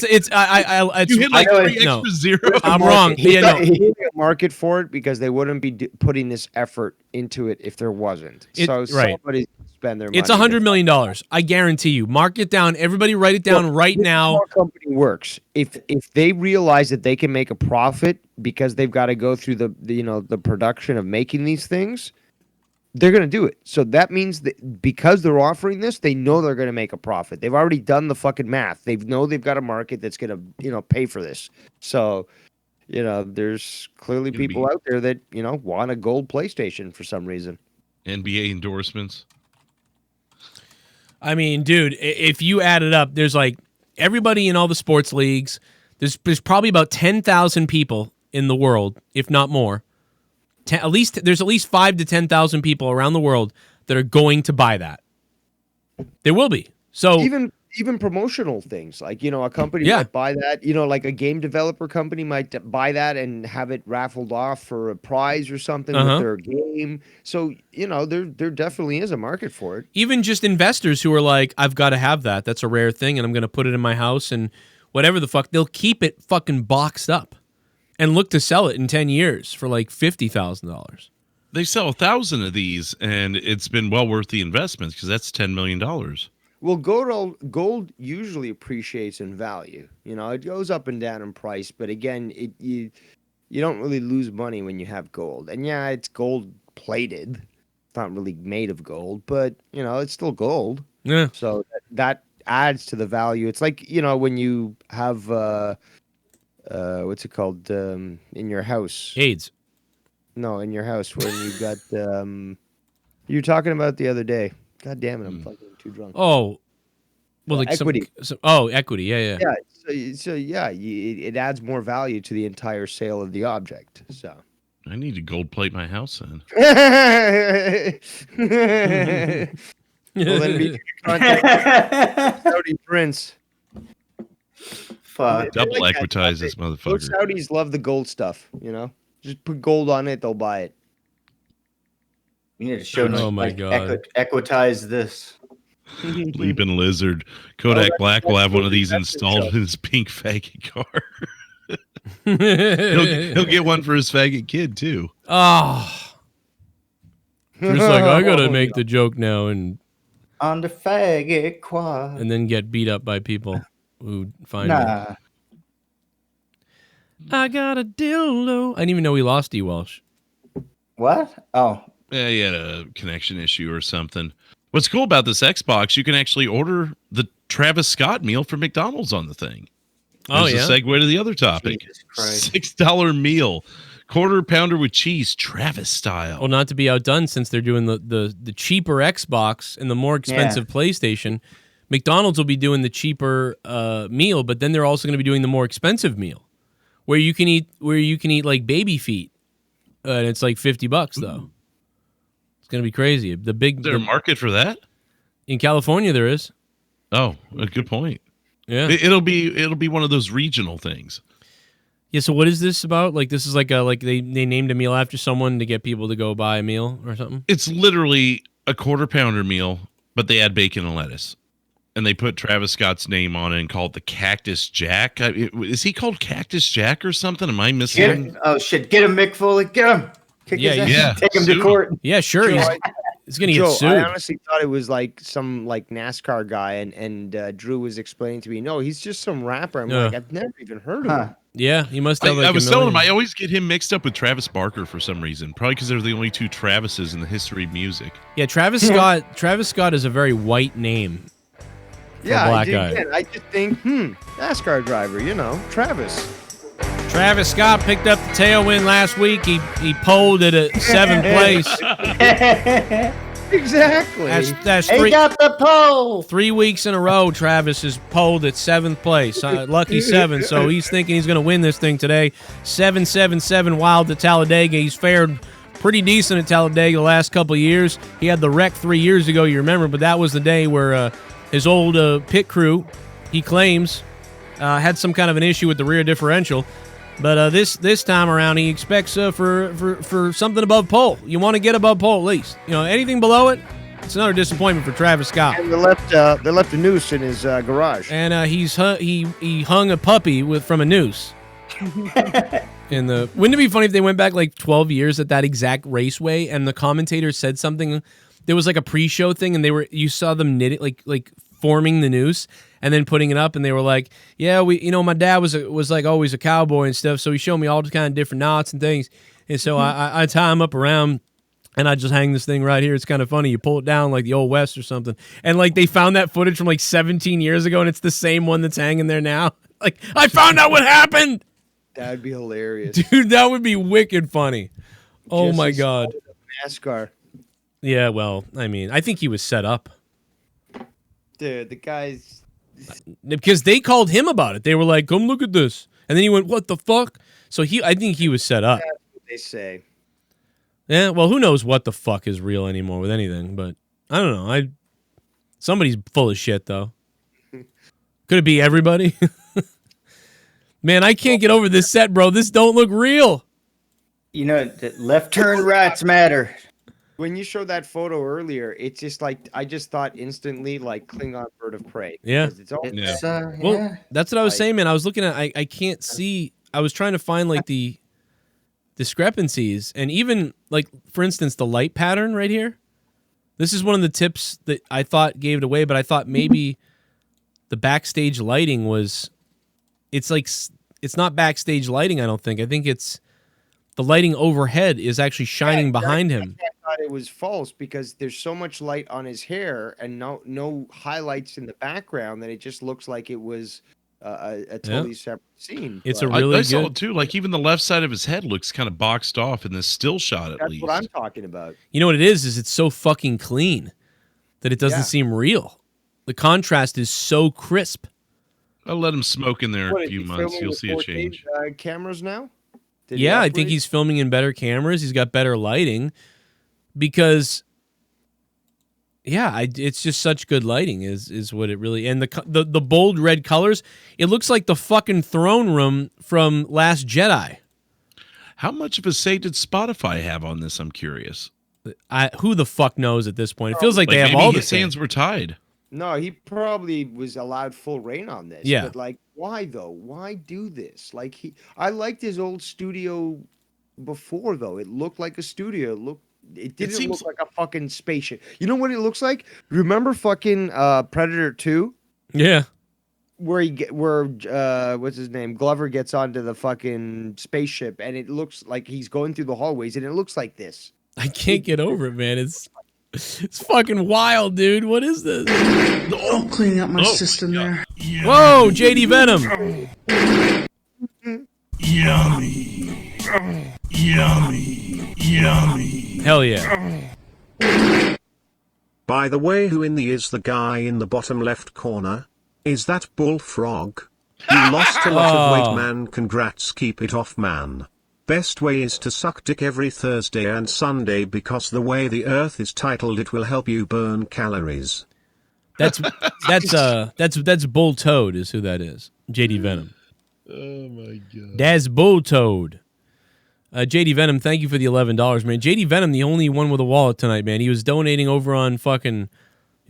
hit like 3 extra zeros. I'm wrong. He's a market for it because they wouldn't be putting this effort into it if there wasn't. Somebody spend their money. It's $100 million. I guarantee you. Mark it down. Everybody write it down right now. How company works. If they realize that they can make a profit because they've got to go through the production of making these things, they're going to do it. So that means that because they're offering this, they know they're going to make a profit. They've already done the fucking math. They know they've got a market that's going to, pay for this. So, there's clearly people out there that, want a gold PlayStation for some reason. NBA endorsements. I mean, dude, if you add it up, there's like everybody in all the sports leagues. There's probably about 10,000 people in the world, if not more. There's at least 5,000 to 10,000 people around the world that are going to buy that. There will be. So even even promotional things, like, you know, a company Yeah. might buy that, you know, like a game developer company might buy that and have it raffled off for a prize or something with their game. So, you know, there definitely is a market for it. Even just investors who are like, I've got to have that. That's a rare thing, and I'm going to put it in my house and whatever the fuck. They'll keep it fucking boxed up and look to sell it in 10 years for like $50,000. They sell 1,000 of these, and it's been well worth the investment because that's $10 million. Well, gold usually appreciates in value. You know, it goes up and down in price, but again, you don't really lose money when you have gold. And yeah, it's gold plated. It's not really made of gold, but you know, it's still gold. Yeah. So that adds to the value. It's like, you know, when you have what's it called in your house? AIDS. No, in your house when you got you were talking about the other day. God damn it, I'm fucking too drunk. Oh, well, like equity. Equity. Yeah. Yeah. So yeah, it adds more value to the entire sale of the object. So I need to gold plate my house then. Well, then be contact Saudi prince. Fuck. Double like that equitize this Those motherfucker. Saudis love the gold stuff, you know? Just put gold on it, they'll buy it. You need to show Oh my God. equitize this. Leaping lizard. Kodak that's- Black will that's have one of what- these that's installed himself. in his pink faggot car. he'll get one for his faggot kid too. Oh. Just like, I got to make the joke now and On the faggot quad. then get beat up by people who find me. Nah. I got a dildo. I didn't even know we lost E. Welsh. What? Oh. Yeah, he had a connection issue or something. What's cool about this Xbox, you can actually order the Travis Scott meal from McDonald's on the thing. Oh, There's yeah? a segue to the other topic. Jesus Christ. $6 meal, quarter pounder with cheese, Travis style. Well, not to be outdone, since they're doing the cheaper Xbox and the more expensive PlayStation, McDonald's will be doing the cheaper meal, but then they're also going to be doing the more expensive meal, where you can eat like baby feet, and it's like $50 though. It's going to be crazy. Is there a market for that? In California there is. Oh, a good point. Yeah. It'll be one of those regional things. Yeah. So what is this about? Like this is like they named a meal after someone to get people to go buy a meal or something. It's literally a quarter pounder meal, but they add bacon and lettuce. And they put Travis Scott's name on it and call it the Cactus Jack. Is he called Cactus Jack or something? Am I missing? Get him. Oh, shit. Get him, Mick Foley. Get him. Kick his ass. Yeah. Take him Sue to him. court. Yeah, sure. He's going to get Joe, sued. I honestly thought it was like some like NASCAR guy, and Drew was explaining to me, no, he's just some rapper. I'm Yeah. like, I've never even heard of Huh. him. Yeah, he must have like I was telling him million. I always get him mixed up with Travis Barker for some reason. Probably because they're the only two Travises in the history of music. Yeah, Travis Scott. Travis Scott is a very white name. Yeah, black I, guy. again, I just think, NASCAR driver, you know, Travis. Travis Scott picked up the tailwind last week. He polled at a 7th place. Exactly. That's He three, got the pole. 3 weeks in a row. Travis is polled at 7th place. Lucky 7. So he's thinking he's going to win this thing today. 777 wild to Talladega. He's fared pretty decent at Talladega the last couple of years. He had the wreck 3 years ago, you remember, but that was the day where his old pit crew, he claims, had some kind of an issue with the rear differential. But this time around, he expects for something above pole. You want to get above pole at least. You know, anything below it, it's another disappointment for Travis Scott. And they left a noose in his garage. And he hung a puppy from a noose. And wouldn't it be funny if they went back like 12 years at that exact raceway and the commentator said something? There was like a pre-show thing, and you saw them knitting like forming the noose and then putting it up, and they were like, yeah, my dad was like always a cowboy and stuff, so he showed me all the kind of different knots and things, and so I tie them up around, and I just hang this thing right here. It's kind of funny. You pull it down like the Old West or something, and like they found that footage from like 17 years ago, and it's the same one that's hanging there now. Like, I found out what happened. That'd be hilarious. Dude, that would be wicked funny. Oh Just my as God. NASCAR. Yeah, well, I mean, I think he was set up. Dude, the guy's... Because they called him about it. They were like, come look at this. And then he went, what the fuck? So I think he was set up. That's what they say. Yeah, well, who knows what the fuck is real anymore with anything, but I don't know. Somebody's full of shit, though. Could it be everybody? Man, I can't get over this set, bro. This don't look real. You know, the left turn rights matter. When you showed that photo earlier, it's just like I just thought instantly like Klingon Bird of Prey. Yeah. Because It's all It's, Well, yeah. that's what I was Like- saying, man. I was looking at I can't see. I was trying to find like the discrepancies, and even like, for instance, the light pattern right here. This is one of the tips that I thought gave it away, but I thought maybe the backstage lighting was, it's like, it's not backstage lighting, I don't think. I think it's the lighting overhead is actually shining behind him. I thought it was false because there's so much light on his hair and no highlights in the background that it just looks like it was a totally separate scene. It's But a really I saw good. it too. Like even the left side of his head looks kind of boxed off in this still shot at that's least. what I'm talking about. You know what it is it's so fucking clean that it doesn't Yeah. seem real. The contrast is so crisp. I'll let him smoke in there What, a is few he months. filming You'll with see a 4K, change. cameras now? Did he Yeah, I think upgrade? he's filming in better cameras. He's got better lighting because, yeah, it's just such good lighting is what it really. And the bold red colors, it looks like the fucking throne room from Last Jedi. How much of a say did Spotify have on this? I'm curious. Who the fuck knows at this point? It feels like Like they have maybe all the his hands were tied. No, he probably was allowed full reign on this. Yeah. But like, why though? Why do this? Like I liked his old studio before though. It looked like a studio. It didn't seems- look like a fucking spaceship. You know what it looks like? Remember fucking Predator 2? Yeah. Where what's his name? Glover gets onto the fucking spaceship and it looks like he's going through the hallways and it looks like this. I can't get over it, man. It's fucking wild, dude. What is this? I'm cleaning up my Oh, system there. Whoa, JDVenom. Yummy. Yummy. Yummy. Hell yeah. By the way, who in the is the guy in the bottom left corner? Is that Bullfrog? You lost a lot of weight, Oh. man. Congrats, keep it off, man. Best way is to suck dick every Thursday and Sunday because the way the earth is titled, it will help you burn calories. That's Bull Toad is who that is. JDVenom. Oh my god. That's Bull Toad. JDVenom, thank you for the $11, man. JDVenom, the only one with a wallet tonight, man. He was donating over on he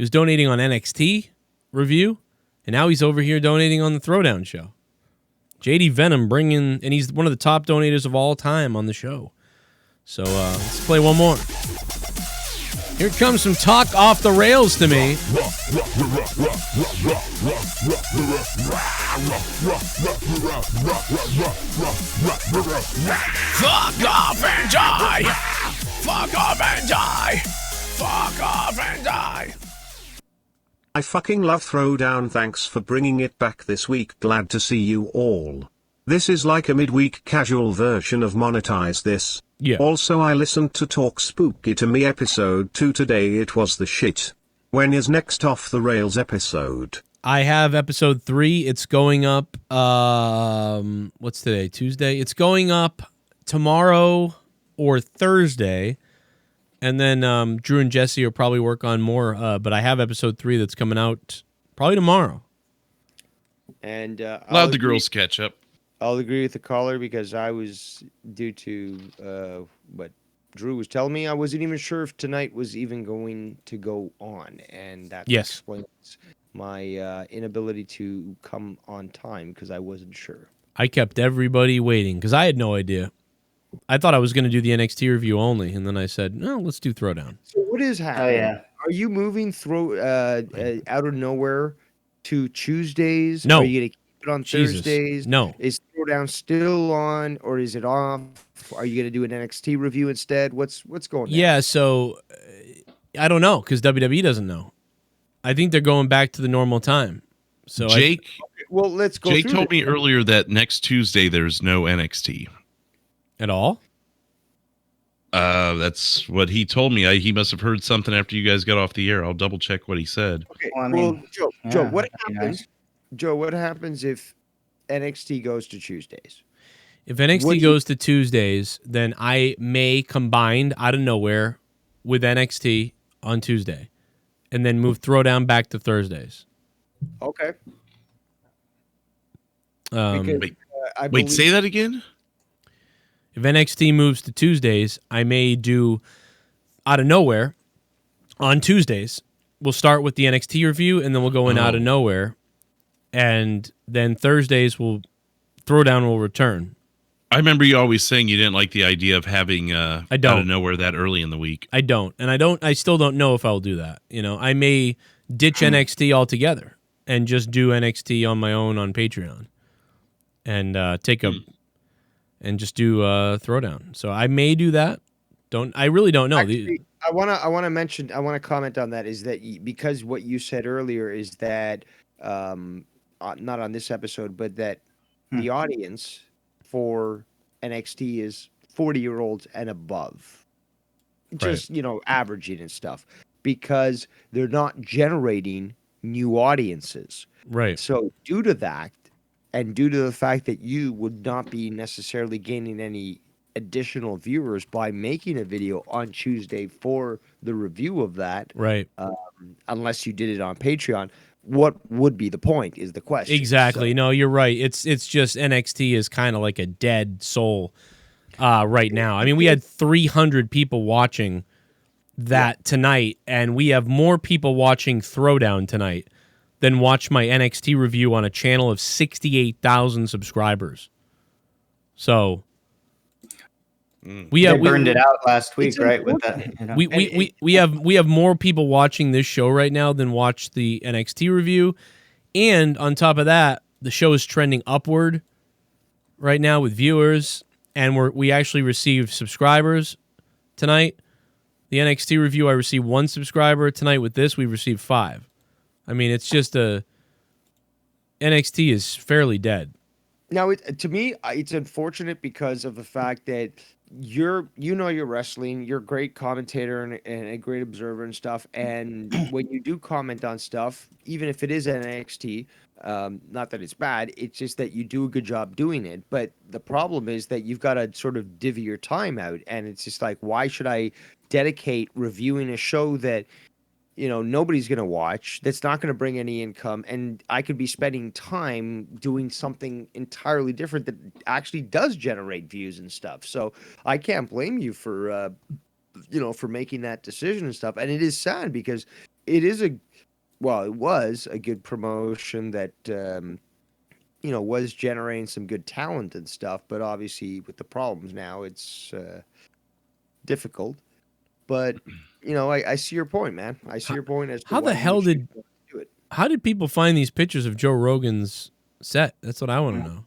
was donating on NXT review, and now he's over here donating on the Throwdown show. JDVenom and he's one of the top donators of all time on the show. So let's play one more. Here comes some talk off the rails to me. Fuck off and die. Fuck off and die. Fuck off and die. I fucking love Throwdown. Thanks for bringing it back this week. Glad to see you all. This is like a midweek casual version of Monetize This. Yeah. Also, I listened to Talk Spooky to Me episode 2 today. It was the shit. When is next Off the Rails episode? I have episode 3. It's going up, what's today? Tuesday? It's going up tomorrow or Thursday. And then Drew and Jesse will probably work on more. But I have episode 3 that's coming out probably tomorrow. And Allowed the girls catch up. I'll agree with the caller because I was due to what Drew was telling me. I wasn't even sure if tonight was even going to go on, and that Yes. explains my inability to come on time because I wasn't sure. I kept everybody waiting because I had no idea. I thought I was going to do the NXT review only. And then I said, no, let's do Throwdown. So what is happening? yeah. Are you moving out of nowhere to Tuesdays? No. Are you going to keep it on Jesus. Thursdays? No. Is Throwdown still on, or is it off? Are you going to do an NXT review instead? What's going on? Yeah, so I don't know because WWE doesn't know. I think they're going back to the normal time. So Jake Well, let's go. Jake through told this. me earlier that next Tuesday there's no NXT. at all? That's what he told me. He must have heard something after you guys got off the air. I'll double check what he said. Okay. Well, I Well, mean, Joe, yeah, what that'd be happens? nice. Joe, what happens if NXT goes to Tuesdays? If What NXT do you- goes to Tuesdays, then I may combine out of nowhere with NXT on Tuesday and then move Throwdown back to Thursdays. Okay. Um, Wait, I wait, say that again? if NXT moves to Tuesdays, I may do out of nowhere on Tuesdays. We'll start with the NXT review, and then we'll go in out of nowhere, and then Thursdays Throwdown will return. I remember you always saying you didn't like the idea of having I out don't. of nowhere that early in the week. I don't, and I still don't know if I'll do that. You know, I may ditch NXT altogether and just do NXT on my own on Patreon, and and just do Throwdown. So I may do that. I really don't know. Actually, I want to comment on that, is that because what you said earlier is that not on this episode, but that the audience for NXT is 40-year-olds and above, just averaging and stuff, because they're not generating new audiences. Right. So due to that, and due to the fact that you would not be necessarily gaining any additional viewers by making a video on Tuesday for the review of that, Right. Unless you did it on Patreon, what would be the point is the question. Exactly. So, No, you're right. It's just NXT is kind of like a dead soul right now. I mean, we had 300 people watching that tonight, and we have more people watching Throwdown tonight than watch my NXT review on a channel of 68,000 subscribers. So we burned it out last week, right? With that, we have more people watching this show right now than watch the NXT review, and on top of that, the show is trending upward right now with viewers, and we actually received subscribers tonight. The NXT review, I received 1 subscriber tonight. With this, we received 5. I mean, it's just NXT is fairly dead. Now, to me, it's unfortunate because of the fact that you're wrestling, you're a great commentator and a great observer and stuff. And when you do comment on stuff, even if it is NXT, not that it's bad, it's just that you do a good job doing it. But the problem is that you've got to sort of divvy your time out. And it's just like, why should I dedicate reviewing a show that nobody's going to watch, that's not going to bring any income, and I could be spending time doing something entirely different that actually does generate views and stuff. So I can't blame you for for making that decision and stuff. And it is sad because it was a good promotion that was generating some good talent and stuff, but obviously with the problems now, it's difficult. But I see your point, man. I see your point as to how the hell did people find these pictures of Joe Rogan's set? That's what I want to know.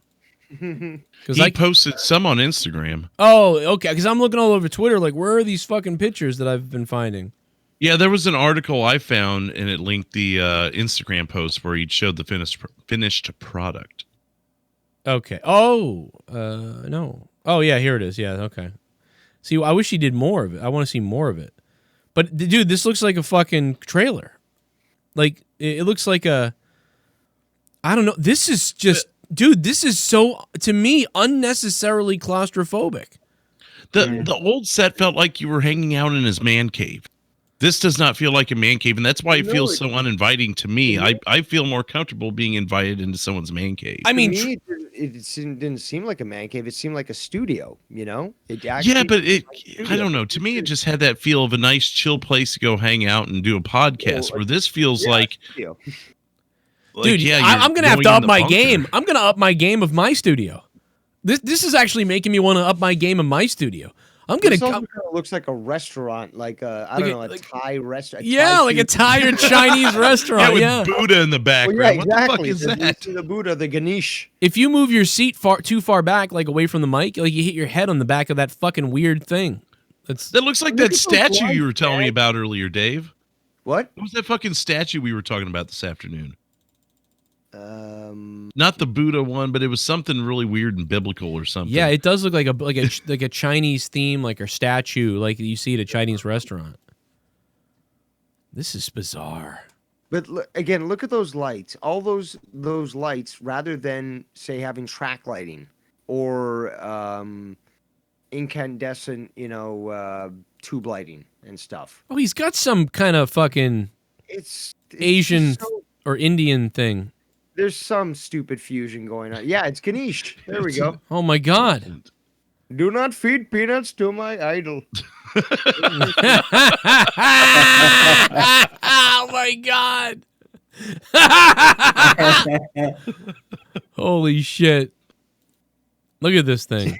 Because he posted some on Instagram. Oh, okay. Because I'm looking all over Twitter, like, where are these fucking pictures that I've been finding? Yeah, there was an article I found, and it linked the Instagram post where he showed the finished product. Okay. Oh, no. Oh, yeah, here it is. Yeah, okay. See, I wish he did more of it. I want to see more of it. But, dude, this looks like a fucking trailer. Like, it looks like I don't know. This is just, dude, this is so, to me, unnecessarily claustrophobic. The old set felt like you were hanging out in his man cave. This does not feel like a man cave, and that's why it feels so uninviting to me. I feel more comfortable being invited into someone's man cave. I mean, it didn't seem like a man cave. It seemed like a studio, It yeah, but I don't know. To me, it just had that feel of a nice, chill place to go hang out and do a podcast, where this feels like... Dude, yeah, I'm going to have to up my game. I'm going to up my game of my studio. This is actually making me want to up my game of my studio. I'm gonna. It looks like a restaurant, like a Thai restaurant. Yeah, like a Thai or Chinese restaurant. Yeah, with Buddha in the background. Well, exactly. What the fuck is that? The Buddha, the Ganesh. If you move your seat too far back, like away from the mic, like you hit your head on the back of that fucking weird thing. That looks like that statue you were telling me about earlier, Dave. What? What was that fucking statue we were talking about this afternoon? Not the Buddha one, but it was something really weird and biblical or something. Yeah, it does look like a Chinese theme, like a statue, like you see at a Chinese restaurant. This is bizarre. But again, look at those lights. All those lights, rather than say having track lighting or incandescent, tube lighting and stuff. Oh, he's got some kind of fucking it's Asian or Indian thing. There's some stupid fusion going on. Yeah, it's Ganesh. There we go. Oh my god. Do not feed peanuts to my idol. Oh my god. Holy shit. Look at this thing.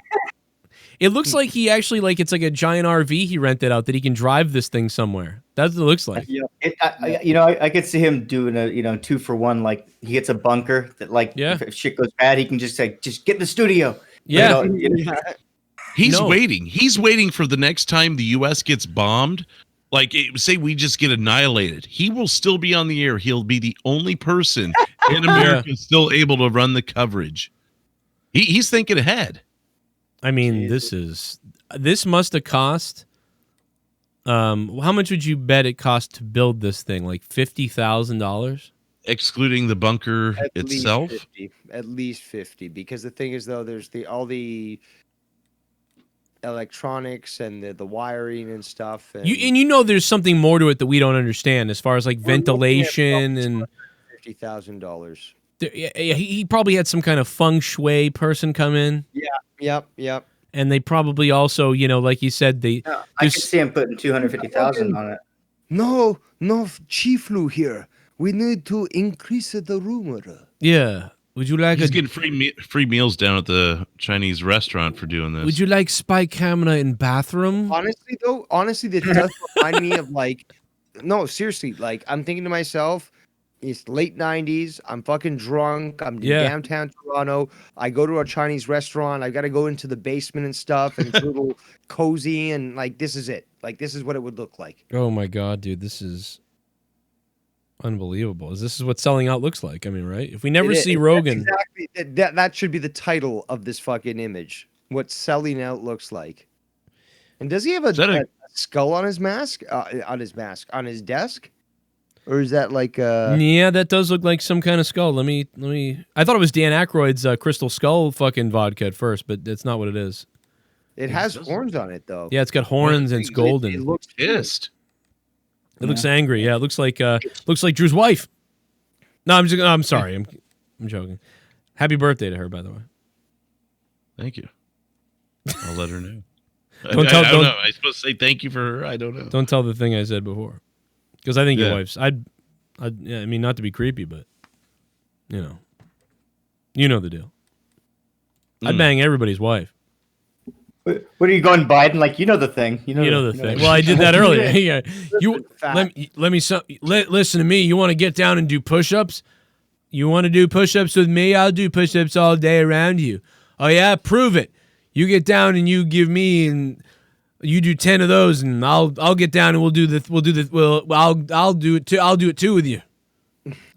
It looks like he actually, like, it's like a giant RV he rented out that he can drive this thing somewhere. That's what it looks like. Yeah, I could see him doing a 2-for-1. Like he gets a bunker that, like, if shit goes bad, he can just say, just get in the studio. Yeah. He's waiting. He's waiting for the next time the U.S. gets bombed. Like, say we just get annihilated. He will still be on the air. He'll be the only person in America still able to run the coverage. He's thinking ahead. I mean, this must have cost. How much would you bet it cost to build this thing? Like $50,000, excluding the bunker itself. At least 50, because the thing is, though, there's all the electronics and the wiring and stuff. And you know, there's something more to it that we don't understand, as far as like ventilation and $50,000. He probably had some kind of feng shui person come in. Yeah. Yep. And they probably also, like you said, I could see him putting 250,000 on it. No, Chief Lou here. We need to increase the rumor. Yeah. Would you like? He's getting free meals down at the Chinese restaurant for doing this. Would you like spy camera in bathroom? Honestly, this does remind me of, like, no, seriously, like, I'm thinking to myself, it's late 90s. I'm fucking drunk. I'm in downtown Toronto. I go to a Chinese restaurant. I got to go into the basement and stuff, and it's a little cozy, and, like, this is it. Like, this is what it would look like. Oh my god, dude, this is unbelievable. This is what selling out looks like. I mean, right? If we never see Rogan, exactly, that should be the title of this fucking image. What selling out looks like. And does he have a skull on his mask? On his desk? Or is that like Yeah, that does look like some kind of skull. Let me I thought it was Dan Aykroyd's Crystal Skull fucking vodka at first, but that's not what it is. It has horns on it, though. Yeah, it's got horns and it's golden. It looks pissed. It looks angry. Yeah, it looks like Drew's wife. No, I'm sorry. I'm joking. Happy birthday to her, by the way. Thank you. I'll let her know. I Don't know. I'm supposed to say thank you for her. I don't know. Don't tell the thing I said before. Because I think your wife's. I mean, not to be creepy, but you know the deal. I'd bang everybody's wife. What are you going, Biden? Like, you know the thing. You know the thing. Well, I did that earlier. Yeah. Listen to me. You want to get down and do push-ups? You want to do push-ups with me? I'll do push-ups all day around you. Oh yeah, prove it. You get down and you give me, and you do 10 of those, and I'll get down and I'll do it too. I'll do it too with you.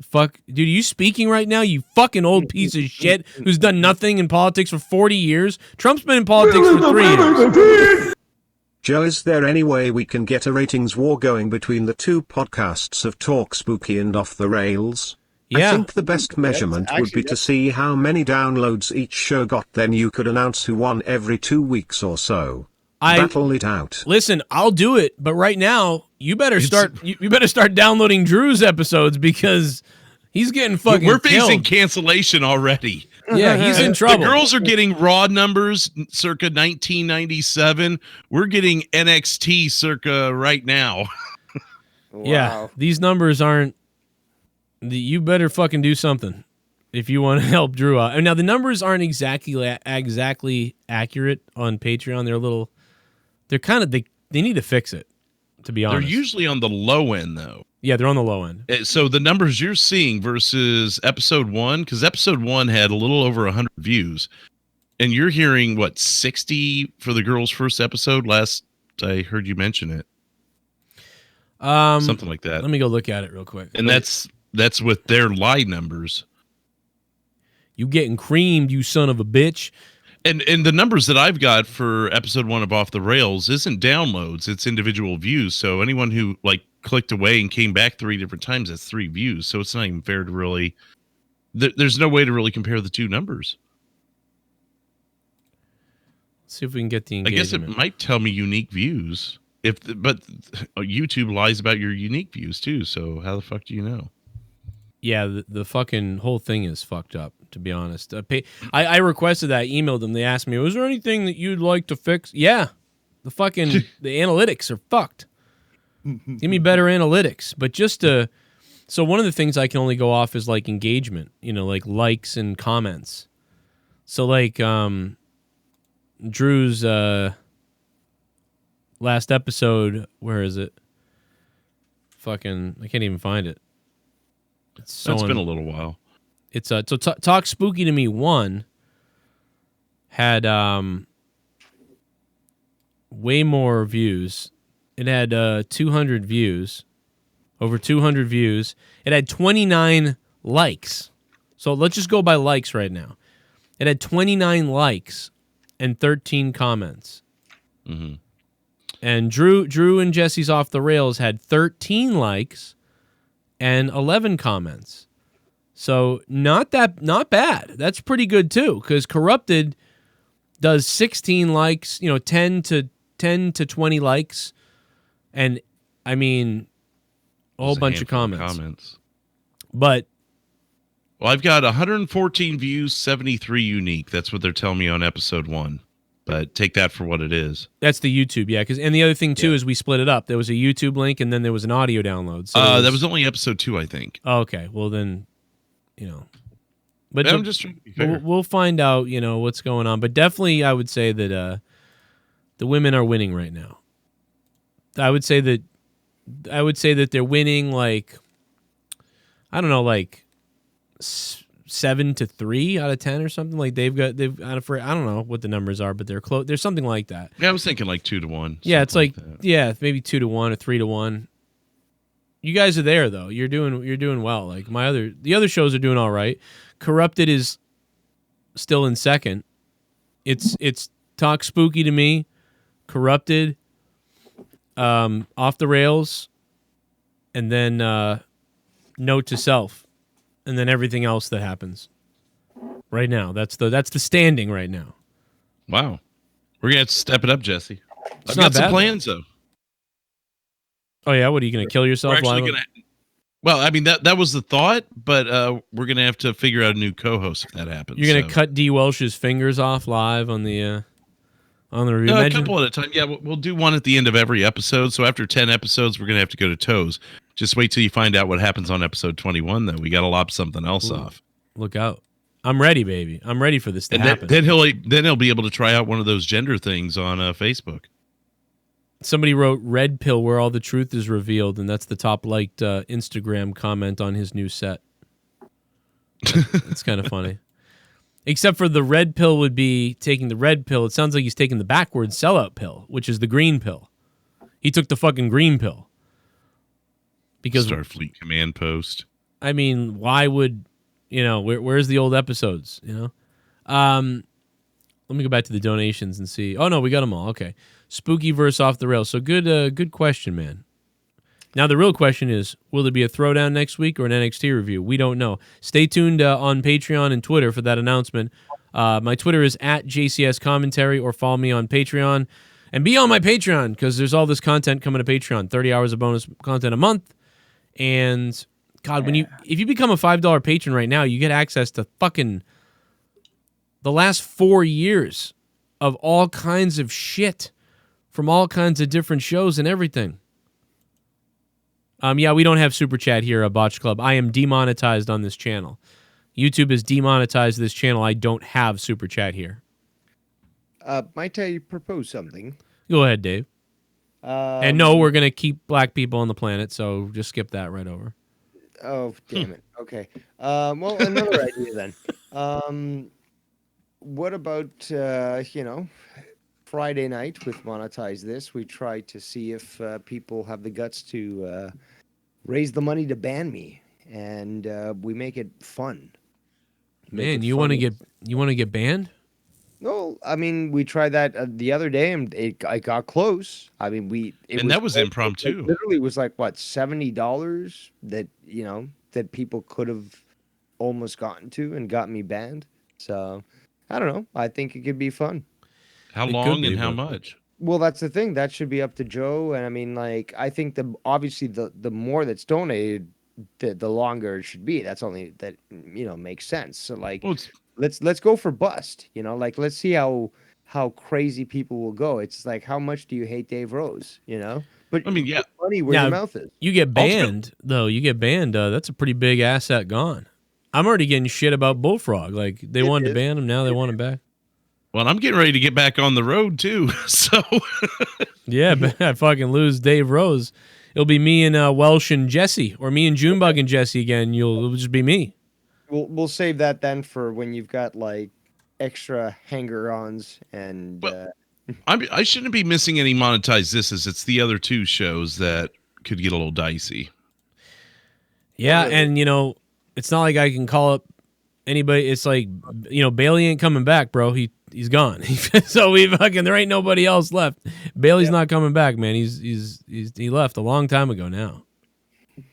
Fuck, dude, are you speaking right now? You fucking old piece of shit who's done nothing in politics for 40 years. Trump's been in politics for 3 years. Joe, is there any way we can get a ratings war going between the two podcasts of Talk Spooky and Off the Rails? Yeah. I think the best measurement would be to see how many downloads each show got. Then you could announce who won every 2 weeks or so. Battle it out. Listen, I'll do it, but right now you better start. You better start downloading Drew's episodes because he's getting fucking. We're facing killed. cancellation already. Yeah, he's in trouble. The girls are getting raw numbers circa 1997. We're getting NXT circa right now. Wow. Yeah, these numbers aren't. You better fucking do something if you want to help Drew out. And now the numbers aren't exactly accurate on Patreon. They're a little. They're kind of they need to fix it. To be honest, they're usually on the low end though. Yeah, they're on the low end. So the numbers you're seeing versus episode 1, because episode 1 had a little over 100 views, and you're hearing what 60 for the girls' first episode. Last I heard you mention it, something like that. Let me go look at it real quick. And that's with their lie numbers. You getting creamed, you son of a bitch. And the numbers that I've got for episode 1 of Off the Rails isn't downloads, it's individual views. So anyone who like clicked away and came back 3 different times, that's 3 views. So it's not even fair to really. There's no way to really compare the two numbers. Let's see if we can get the engagement. I guess it might tell me unique views. But YouTube lies about your unique views too. So how the fuck do you know? Yeah, the fucking whole thing is fucked up, to be honest. I requested that, emailed them. They asked me, was there anything that you'd like to fix? Yeah, the fucking the analytics are fucked. Give me better analytics. But just to, so one of the things I can only go off is like engagement, like likes and comments. So like Drew's last episode, where is it? Fucking, I can't even find it. It's been a little while. It's so Talk Spooky to Me 1 had way more views. It had 200 views, over 200 views. It had 29 likes. So let's just go by likes right now. It had 29 likes and 13 comments. Mm-hmm. And Drew and Jesse's Off the Rails had 13 likes and 11 comments. So not bad. That's pretty good too, because Corrupted does 16 likes, 10 to 20 likes, and I mean a whole bunch of comments. But I've got 114 views, 73 unique. That's what they're telling me on episode 1. But take that for what it is. That's the YouTube, yeah. And the other thing too is we split it up. There was a YouTube link, and then there was an audio download. So that was only episode 2, I think. Oh, okay, well then, But I'm just trying to be fair. We'll find out, what's going on. But definitely, I would say that the women are winning right now. I would say that they're winning like, I don't know, like 7-3 out of 10 or something. Like they've I don't know what the numbers are, but they're close. There's something like that. Yeah, I was thinking like 2-1. Yeah, it's like maybe 2-1 or 3-1. You guys are there though. You're doing well. Like the other shows are doing all right. Corrupted is still in second. It's Talk Spooky to Me, Corrupted, Off the Rails, and then Note to Self, and then everything else that happens. Right now, that's the standing right now. Wow, we're gonna have to step it up, Jesse. It's I've not got some bad, plans though. Oh yeah, what are you gonna kill yourself? We're actually gonna. Well, I mean that was the thought, but we're gonna have to figure out a new co-host if that happens. You're gonna cut D. Welsh's fingers off live on the review. A couple at a time. Yeah, we'll do one at the end of every episode. So after 10 episodes, we're gonna have to go to toes. Just wait till you find out what happens on episode 21. Though we got to lop something else off. Look out! I'm ready, baby. I'm ready for this to happen. Then he'll be able to try out one of those gender things on Facebook. Somebody wrote "Red Pill," where all the truth is revealed, and that's the top liked Instagram comment on his new set. It's kind of funny. Except for the red pill would be taking the red pill. It sounds like he's taking the backwards sellout pill, which is the green pill. He took the fucking green pill. Because Starfleet command post. I mean, why would where's the old episodes? Let me go back to the donations and see. Oh no, we got them all. Okay. Spooky verse Off the Rails. So good question, man. Now the real question is, will there be a throwdown next week or an NXT review? We don't know. Stay tuned on Patreon and Twitter for that announcement. My Twitter is @JCSCommentary, or follow me on Patreon. And be on my Patreon, because there's all this content coming to Patreon. 30 hours of bonus content a month. And God, if you become a $5 patron right now, you get access to fucking the last 4 years of all kinds of shit from all kinds of different shows and everything. Yeah, we don't have Super Chat here at Botch Club. I am demonetized on this channel. YouTube has demonetized this channel. I don't have Super Chat here. Might I propose something? Go ahead, Dave. And no, we're going to keep black people on the planet, so just skip that right over. Oh, damn it. Okay. Well, another idea then. What about, Friday night with Monetize This? We try to see if people have the guts to raise the money to ban me, and we make it fun. Man, you want to get banned? No, I mean, we tried that the other day, and it got close. I mean, that was impromptu. It literally was like, what, $70 that, that people could have almost gotten to and got me banned. So, I don't know. I think it could be fun. How long and how much? Well, that's the thing. That should be up to Joe. And I mean, like, I think obviously the more that's donated, the longer it should be. That's only that makes sense. So like, Well, let's go for bust. Like let's see how crazy people will go. It's like, how much do you hate Dave Rose? But I mean, yeah. put money where Yeah, your mouth is. You get banned, though. You get banned. That's a pretty big asset gone. I'm already getting shit about Bullfrog. Like, they wanted to ban him. Now they want him back. Well, I'm getting ready to get back on the road, too. So, Yeah, but I fucking lose Dave Rose. It'll be me and Welsh and Jesse, or me and Junebug and Jesse again. It'll just be me. We'll save that then for when you've got like extra hanger-ons and. I shouldn't be missing any monetized thises. It's the other two shows that could get a little dicey. Yeah, and it's not like I can call up anybody. It's like Bailey ain't coming back, bro. He's gone. So there ain't nobody else left. Bailey's not coming back, man. He left a long time ago now.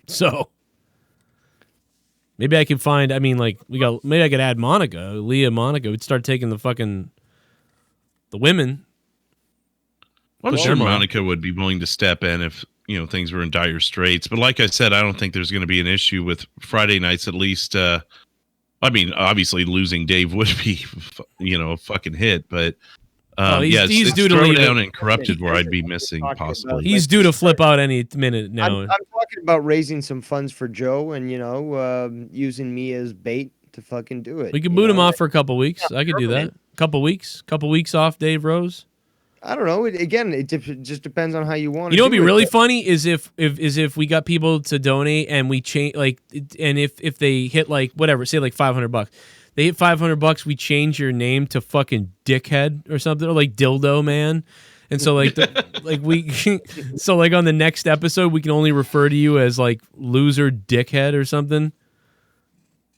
So maybe I could find. I mean, like maybe I could add Leah Monica. We'd start taking the women. Well, I'm sure Monica would be willing to step in if things were in dire straits. But like I said, I don't think there's going to be an issue with Friday nights. At least, I mean, obviously losing Dave would be, a fucking hit. But he's due to leave down and Corrupted, where I'd be missing possibly. He's due to flip out any minute now. I'm talking about raising some funds for Joe and using me as bait to fucking do it. We could boot him off for a couple weeks. I could do that. Couple weeks off Dave Rose. I don't know. It just depends on how you want. What would be really funny is if we got people to donate and we change and if they hit whatever, say $500, they hit $500, we change your name to fucking Dickhead or something, or Dildo Man, and so on the next episode we can only refer to you as Loser Dickhead or something.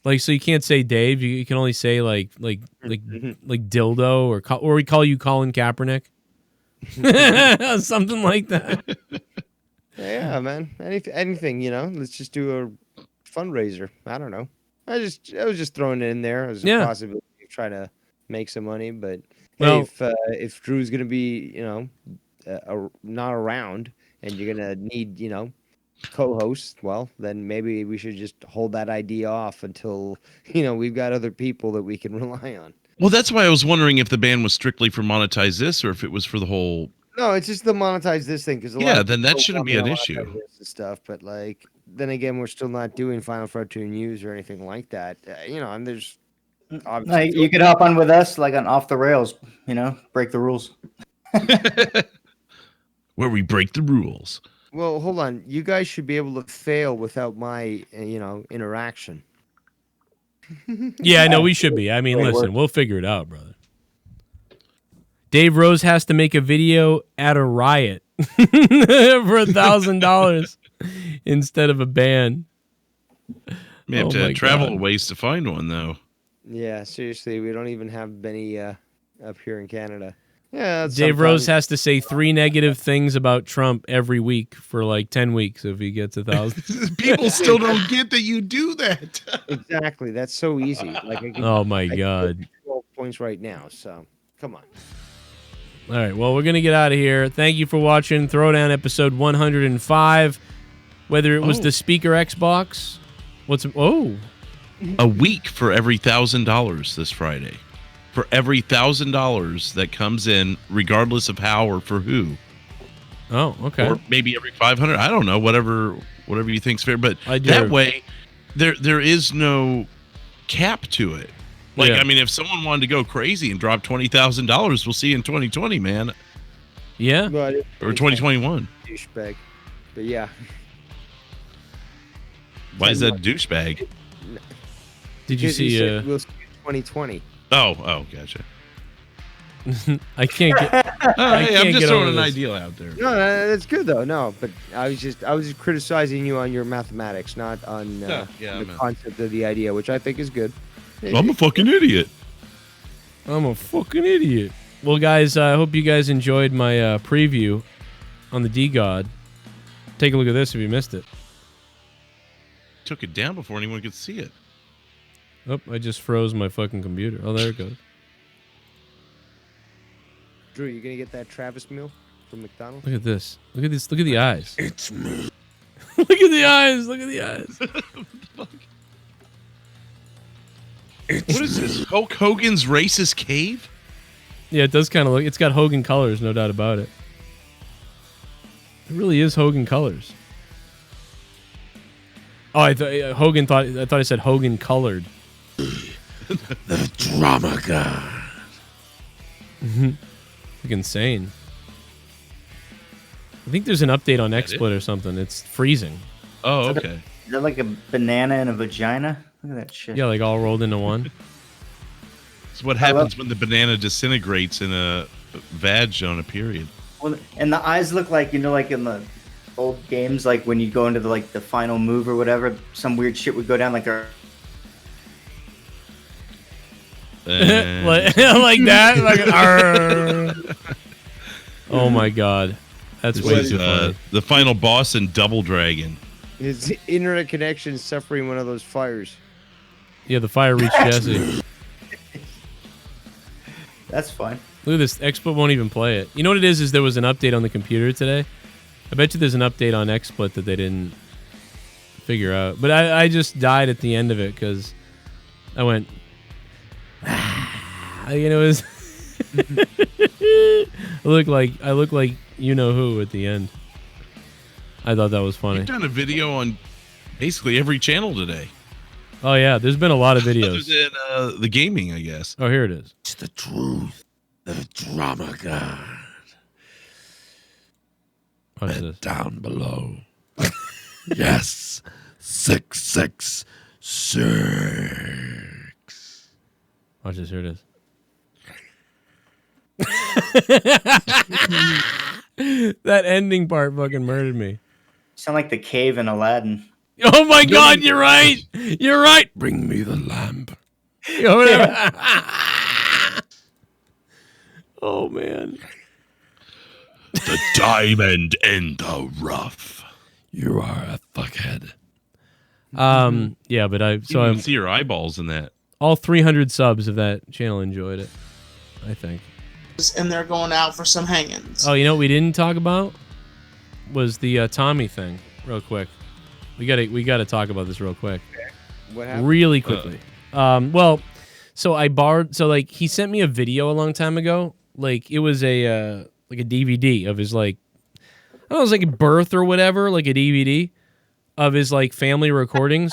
So you can't say Dave, you can only say like Dildo or we call you Colin Kaepernick. Something like that. Yeah, man. Anything, let's just do a fundraiser. I don't know. I was just throwing it in there as a possibility of trying to make some money. But if Drew's gonna be, not around and you're gonna need, co-hosts, well, then maybe we should just hold that idea off until we've got other people that we can rely on. Well, that's why I was wondering if the ban was strictly for monetize this or if it was for the whole. No, it's just the monetize this thing because then that shouldn't be an issue. And stuff, but then again, we're still not doing Final Frontier News or anything like that. And there's you could hop on with us on Off the Rails. Break the rules. Where we break the rules. Well, hold on. You guys should be able to fail without my interaction. Yeah, no, we should be. I mean, listen, we'll figure it out, brother. Dave Rose has to make a video at a riot for $1,000 instead of a ban. We have to travel a ways to find one, though. Yeah, seriously, we don't even have many up here in Canada. Yeah, Dave Rose has to say 3 negative things about Trump every week for 10 weeks if he gets 1,000. People still don't get that you do that. Exactly, that's so easy. Oh my God! 12 points right now. So come on. All right, well, we're gonna get out of here. Thank you for watching Throwdown episode 105. Whether it was the speaker Xbox, a week for every $1,000 this Friday. For every $1,000 that comes in, regardless of how or for who. Oh, okay. Or maybe every 500. I don't know. Whatever you think's fair. But that way, there is no cap to it. I mean, if someone wanted to go crazy and drop $20,000, we'll see in 2020, man. Yeah. Or 2021. Douchebag. But yeah. Why is that douchebag? Did you see? We'll see 2020. Oh, gotcha. I can't get. I'm just throwing an idea out there. No, that's good though. No, but I was just criticizing you on your mathematics, not on the concept of the idea, which I think is good. I'm a fucking idiot. Well, guys, I hope you guys enjoyed my preview on the D-God. Take a look at this if you missed it. Took it down before anyone could see it. Oh, I just froze my fucking computer. Oh, there it goes. Drew, you gonna get that Travis meal from McDonald's? Look at this. Look at this. Look at the eyes. It's me. Look at the eyes. Look at the eyes. What is this? Hulk Hogan's racist cave? Yeah, it does kind of look. It's got Hogan colors, no doubt about it. It really is Hogan colors. Oh, I thought I said Hogan colored. The drama god. Like insane. I think there's an update on XSplit or something. It's freezing. Oh, okay. Is that like a banana and a vagina? Look at that shit. Yeah, like all rolled into one. It's what happens when the banana disintegrates in a vag on a period. Well, and the eyes look like, like in the old games, like when you go into the final move or whatever, some weird shit would go down like a... like that. Like, oh my god. That's way too funny. The final boss in Double Dragon. His internet connection is suffering one of those fires. Yeah, the fire reached Jesse. That's fine. Look at this. XSplit won't even play it. You know what it is there was an update on the computer today. I bet you there's an update on XSplit that they didn't figure out. But I just died at the end of it because I went... it was... I look like you know who at the end. I thought that was funny. You've done a video on basically every channel today. Oh yeah, there's been a lot of videos. Other than the gaming, I guess. Oh, here it is. It's the truth. The drama god. Watch this. Down below. Yes. 666. Watch this. Here it is. That ending part fucking murdered me. Sound like the cave in Aladdin. Oh my god, you're right. You're right. Bring me the lamp. Oh man. The diamond in the rough. You are a fuckhead. Yeah, but You can see your eyeballs in that. All 300 subs of that channel enjoyed it, I think. And they're going out for some hangings. Oh, you know what we didn't talk about was the Tommy thing, real quick. We gotta talk about this real quick. What happened? Really quickly. Well, so I borrowed. So like he sent me a video a long time ago. Like it was a DVD of his like, I don't know, it was like a birth or whatever, like a DVD of his like family recordings,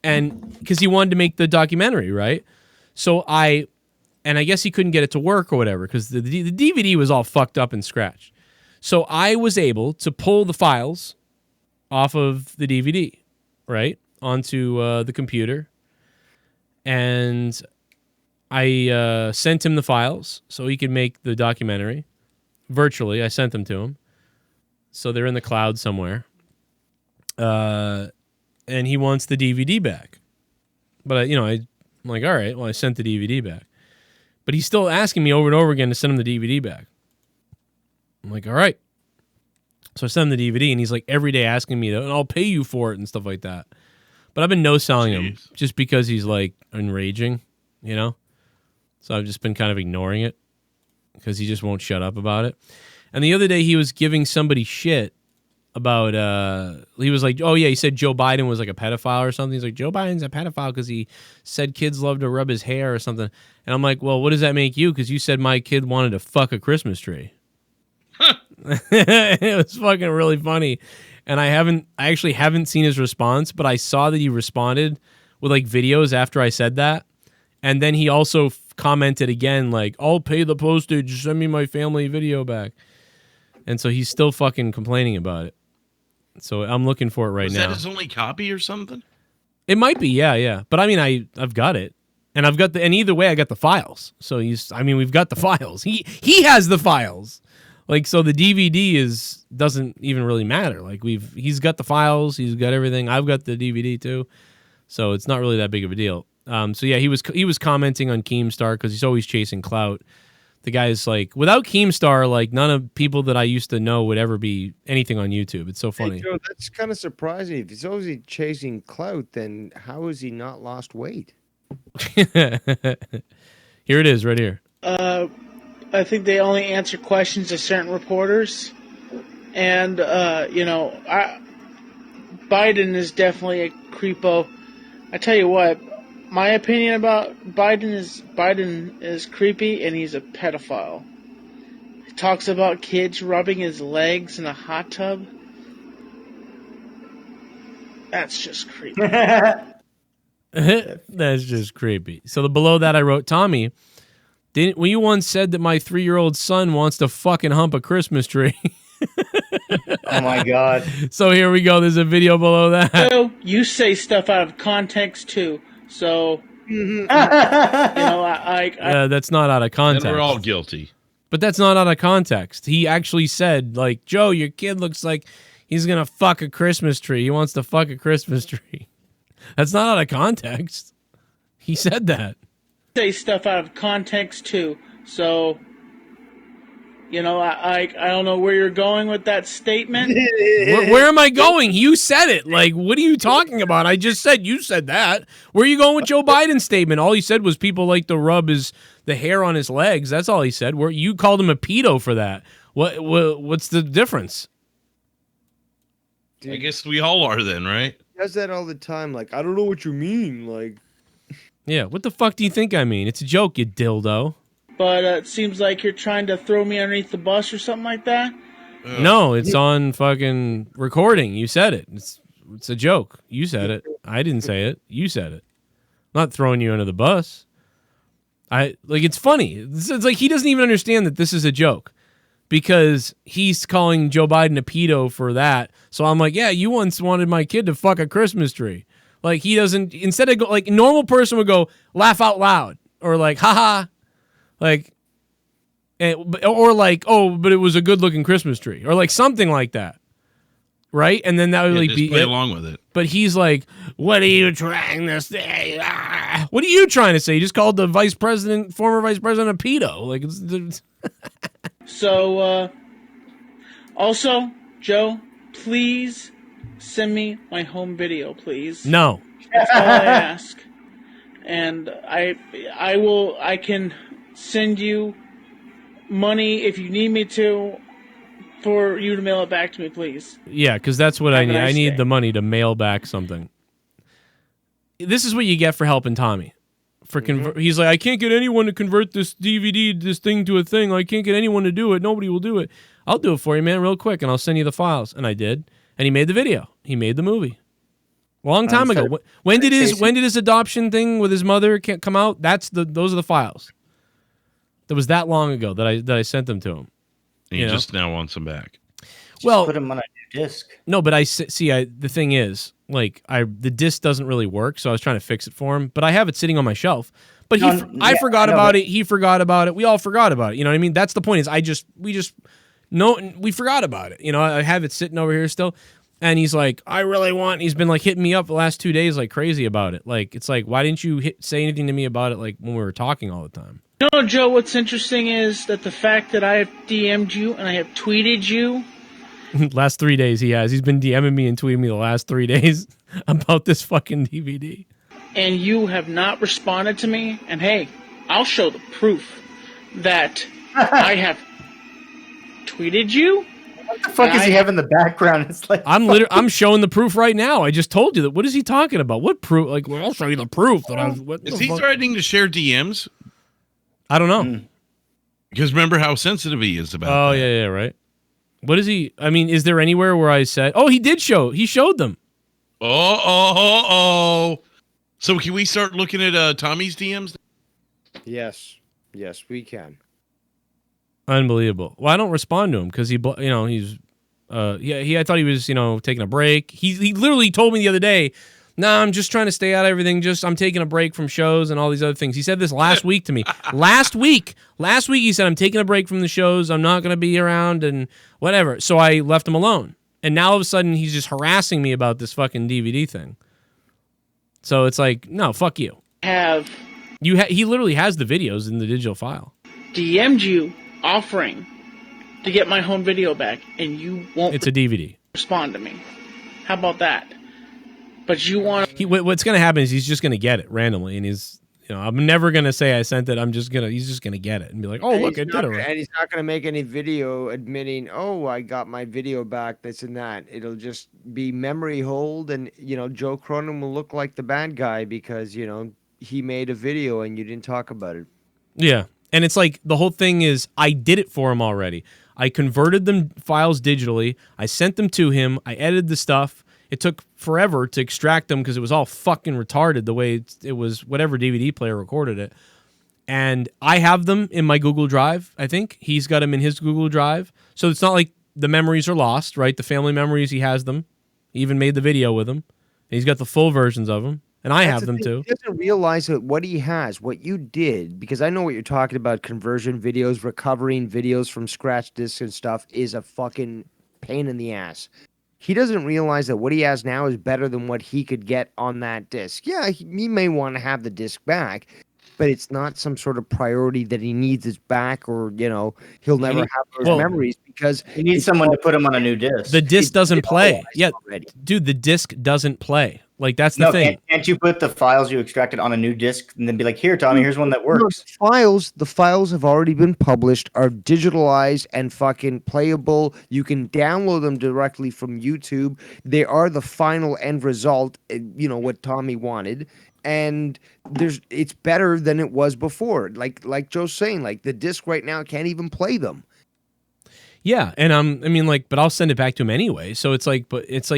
and because he wanted to make the documentary, right? So I guess he couldn't get it to work or whatever because the DVD was all fucked up and scratched. So I was able to pull the files off of the DVD, right, onto the computer, and I sent him the files so he could make the documentary virtually. I sent them to him, so they're in the cloud somewhere, and he wants the DVD back. But I'm like, all right, well, I sent the DVD back. But he's still asking me over and over again to send him the DVD back. I'm like, all right. So I send him the DVD, and he's like every day asking me, and I'll pay you for it and stuff like that. But I've been no-selling him just because he's like enraging, So I've just been kind of ignoring it because he just won't shut up about it. And the other day he was giving somebody shit about, he was like, oh yeah, he said Joe Biden was like a pedophile or something. He's like, Joe Biden's a pedophile because he said kids love to rub his hair or something. And I'm like, well, what does that make you? Because you said my kid wanted to fuck a Christmas tree. It was fucking really funny. And I actually haven't seen his response, but I saw that he responded with like videos after I said that. And then he also commented again, like, I'll pay the postage, send me my family video back. And so he's still fucking complaining about it. So I'm looking for it right now. Is that his only copy or something? It might be, yeah. But I mean, I've got it. And and either way I got the files. So we've got the files. He has the files. Like, so the DVD doesn't even really matter. Like he's got the files, he's got everything. I've got the DVD too. So it's not really that big of a deal. So yeah, he was commenting on Keemstar because he's always chasing clout. The guy's like, without Keemstar, like none of people that I used to know would ever be anything on YouTube. It's so funny. Hey, Joe, that's kind of surprising. If he's always chasing clout, then how has he not lost weight? Here it is, right here. I think they only answer questions to certain reporters, and Biden is definitely a creepo. I tell you what, my opinion about Biden is creepy, and he's a pedophile. He talks about kids rubbing his legs in a hot tub. That's just creepy. That's just creepy. So the below that I wrote, Tommy, when you once said that my 3-year-old son wants to fucking hump a Christmas tree. Oh my God. So here we go. There's a video below that. So you say stuff out of context too. So that's not out of context. And we're all guilty. But that's not out of context. He actually said, like, Joe, your kid looks like he's going to fuck a Christmas tree. He wants to fuck a Christmas tree. That's not out of context. He said that. Say stuff out of context too. So, I don't know where you're going with that statement. Where am I going? You said it. Like, what are you talking about? I just said you said that. Where are you going with Joe Biden's statement? All he said was people like to rub the hair on his legs. That's all he said. Where you called him a pedo for that. What's the difference? I guess we all are then, right? He does that all the time. Like, I don't know what you mean. Like, yeah, what the fuck do you think I mean? It's a joke, you dildo. But it seems like you're trying to throw me underneath the bus or something like that. No, it's on fucking recording. You said it. It's a joke. You said it. I didn't say it. You said it. I'm not throwing you under the bus. It's funny. It's like he doesn't even understand that this is a joke because he's calling Joe Biden a pedo for that. So I'm like, yeah, you once wanted my kid to fuck a Christmas tree. Like he doesn't, instead of like a normal person would go laugh out loud or like, haha. Like, or like, oh, but it was a good-looking Christmas tree, or like something like that, right? And then that would like be play along with it. But he's like, "What are you trying to say? Ah. What are you trying to say?" You just called the former vice president, a pedo. Like, it's So, also, Joe, please send me my home video, please. No, that's all I ask, and I can send you money if you need me to for you to mail it back to me, please. Yeah, because that's what I need. I need the money to mail back something. This is what you get for helping Tommy. He's like, I can't get anyone to convert this DVD, this thing to a thing. I can't get anyone to do it. Nobody will do it. I'll do it for you, man, real quick, and I'll send you the files. And I did. And he made the video. He made the movie. Long time ago. When did his adoption thing with his mother come out? Those are the files. That was that long ago that I sent them to him. And he just now wants them back. Well, put them on a disc. No, but the thing is, like, the disc doesn't really work, so I was trying to fix it for him. But I have it sitting on my shelf. But I forgot about it. He forgot about it. We all forgot about it. You know what I mean? That's the point. Is we forgot about it. You know, I have it sitting over here still. And he's like, I really want. He's been like hitting me up the last 2 days, like crazy about it. Like, it's like, why didn't you say anything to me about it, like when we were talking all the time? No, Joe, what's interesting is that the fact that I have DM'd you and I have tweeted you. Last 3 days he's been DMing me and tweeting me the last 3 days about this fucking DVD. And you have not responded to me. And hey, I'll show the proof that I have tweeted you. What the fuck is he have in the background? It's like I'm showing the proof right now. I just told you that. What is he talking about? What proof? Like, well, I'll show you the proof. Is he threatening to share DMs? I don't know. Because remember how sensitive he is about that. Yeah, right. What is he? I mean, is there anywhere where I said, oh, he showed them. Oh. So can we start looking at Tommy's DMs? Yes, we can. Unbelievable. Well, I don't respond to him because I thought he was, taking a break. He literally told me the other day, nah, I'm just trying to stay out of everything. I'm taking a break from shows and all these other things. He said this last week to me. Last week he said, I'm taking a break from the shows. I'm not going to be around and whatever. So I left him alone. And now all of a sudden he's just harassing me about this fucking DVD thing. So it's like, no, fuck you. He literally has the videos in the digital file. DM'd you offering to get my home video back, and you won't. It's a DVD. Respond to me. How about that? But you want. What's going to happen is he's just going to get it randomly, and I'm never gonna say I sent it. He's just gonna get it and be like, oh And look, I he's did not it. gonna- Right. And he's not going to make any video admitting, oh, I got my video back, this and that. It'll just be memory hold, and Joe Cronin will look like the bad guy because he made a video and you didn't talk about it. Yeah, and it's like the whole thing is I did it for him already. I converted them files digitally. I sent them to him. I edited the stuff. It took forever to extract them because it was all fucking retarded the way it was, whatever DVD player recorded it. And I have them in my Google Drive, I think. He's got them in his Google Drive. So it's not like the memories are lost, right? The family memories, he has them. He even made the video with them. He's got the full versions of them. And I have them too. He doesn't realize that what he has, what you did, because I know what you're talking about, conversion videos, recovering videos from scratch discs and stuff is a fucking pain in the ass. He doesn't realize that what he has now is better than what he could get on that disc. Yeah, he may want to have the disc back, but it's not some sort of priority that he needs it back, or he'll never have those memories because he needs someone to put him on a new disc. The disc doesn't play. Yeah, dude, the disc doesn't play. Like that's the thing. Can't you put the files you extracted on a new disc and then be like, here, Tommy, here's one that works? The files have already been published, are digitalized and fucking playable. You can download them directly from YouTube. They are the final end result, what Tommy wanted. And it's better than it was before. Like Joe's saying, like the disc right now can't even play them. Yeah, and but I'll send it back to him anyway. So it's like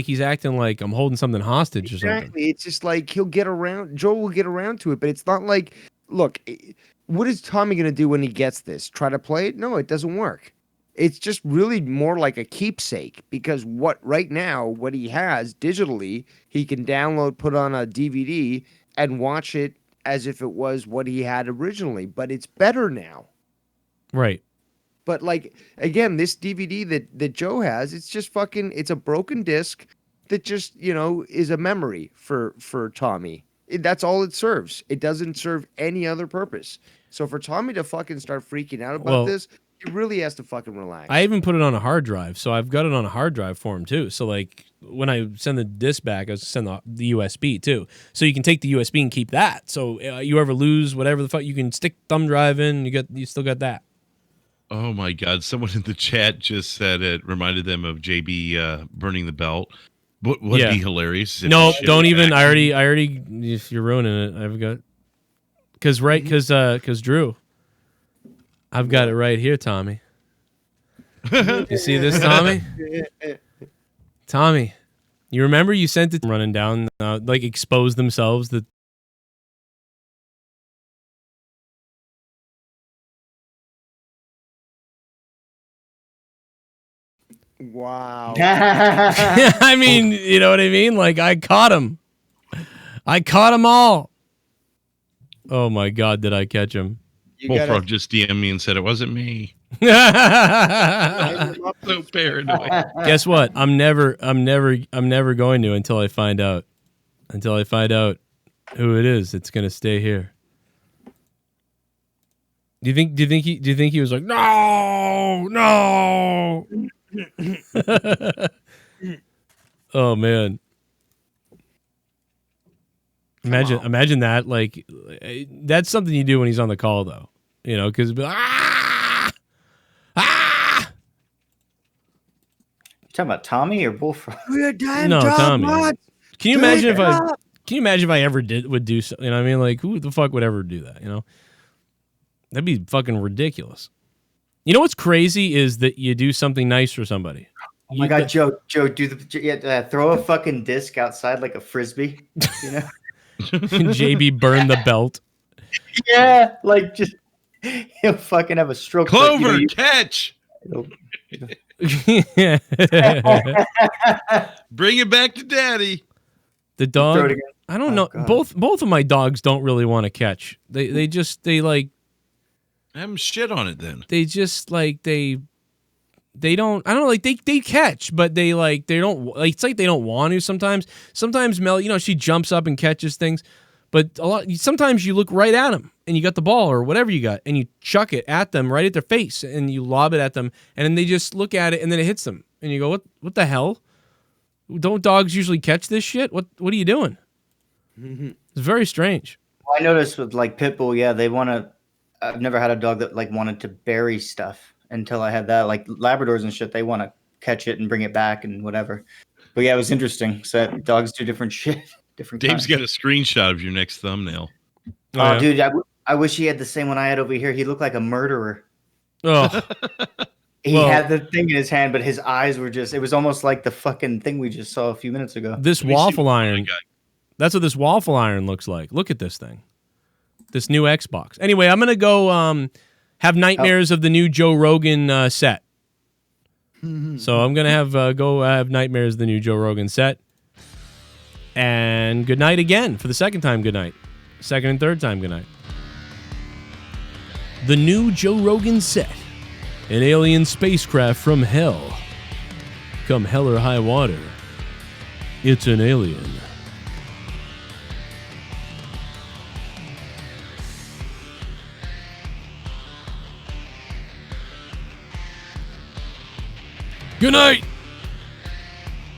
he's acting like I'm holding something hostage or something. Exactly. It's just like Joe will get around to it, but it's not like, look, what is Tommy going to do when he gets this? Try to play it? No, it doesn't work. It's just really more like a keepsake, because right now, what he has digitally, he can download, put on a DVD, and watch it as if it was what he had originally, but it's better now. Right. But like, again, this DVD that Joe has, it's just it's a broken disc that just, is a memory for Tommy. That's all it serves. It doesn't serve any other purpose. So for Tommy to fucking start freaking out about this, he really has to fucking relax. I even put it on a hard drive, so I've got it on a hard drive for him too. So like when I send the disc back, I send the USB too. So you can take the USB and keep that. So you ever lose whatever the fuck, you can stick thumb drive in. You still got that. Oh my God! Someone in the chat just said it reminded them of JB burning the belt. Would be hilarious. No, don't even. I already. You're ruining it. I've got because Drew. I've got it right here, Tommy. You see this, Tommy? Tommy, you remember you sent it running down, like expose themselves. Wow. I mean, you know what I mean? Like, I caught him. I caught them all. Oh, my God, did I catch him? Bullfrog just DM'd me and said it wasn't me. I'm so paranoid. Guess what? I'm never going to until I find out. Until I find out who it is. It's gonna stay here. Do you think he was like, no? Oh man. Imagine that. Like, that's something you do when he's on the call, though. Because talking about Tommy or Bullfrog? No, Tommy. Can you imagine if I ever would do so? You know what I mean? Like, who the fuck would ever do that? That'd be fucking ridiculous. You know what's crazy is that you do something nice for somebody. Oh my God, Joe, throw a fucking disc outside like a frisbee. JB burned the belt. Yeah, like just he'll fucking have a stroke. Clover, catch. Bring it back to daddy. The dog. I don't know. God. Both of my dogs don't really want to catch. They like. Have them shit on it then. They just like they don't. I don't know. Like they catch, but they don't. Like, it's like they don't want to. Sometimes Mel, she jumps up and catches things, but sometimes you look right at them and you got the ball or whatever you got, and you chuck it at them right at their face, and you lob it at them, and then they just look at it, and then it hits them, and you go, what the hell? Don't dogs usually catch this shit? What are you doing? It's very strange. I noticed with like pit bull, yeah, they want to. I've never had a dog that like wanted to bury stuff until I had that. Like Labradors and shit, they want to catch it and bring it back and whatever. But yeah, it was interesting. So dogs do different shit, different. Dave's kinds. got a screenshot of your next thumbnail. Oh, yeah. dude, I wish he had the same one I had over here. He looked like a murderer. Oh, He Well- had the thing in his hand, but his eyes were just, it was almost like the fucking thing we just saw a few minutes ago. this Let me see waffle what iron. I got. That's what this waffle iron looks like. Look at this thing. This new Xbox. Anyway, I'm gonna go have nightmares of the new Joe Rogan set. So I'm gonna have go have nightmares of the new Joe Rogan set. And good night again for the second time. Good night. Second and third time. Good night. The new Joe Rogan set. An alien spacecraft from hell. Come hell or high water. It's an alien. Good night.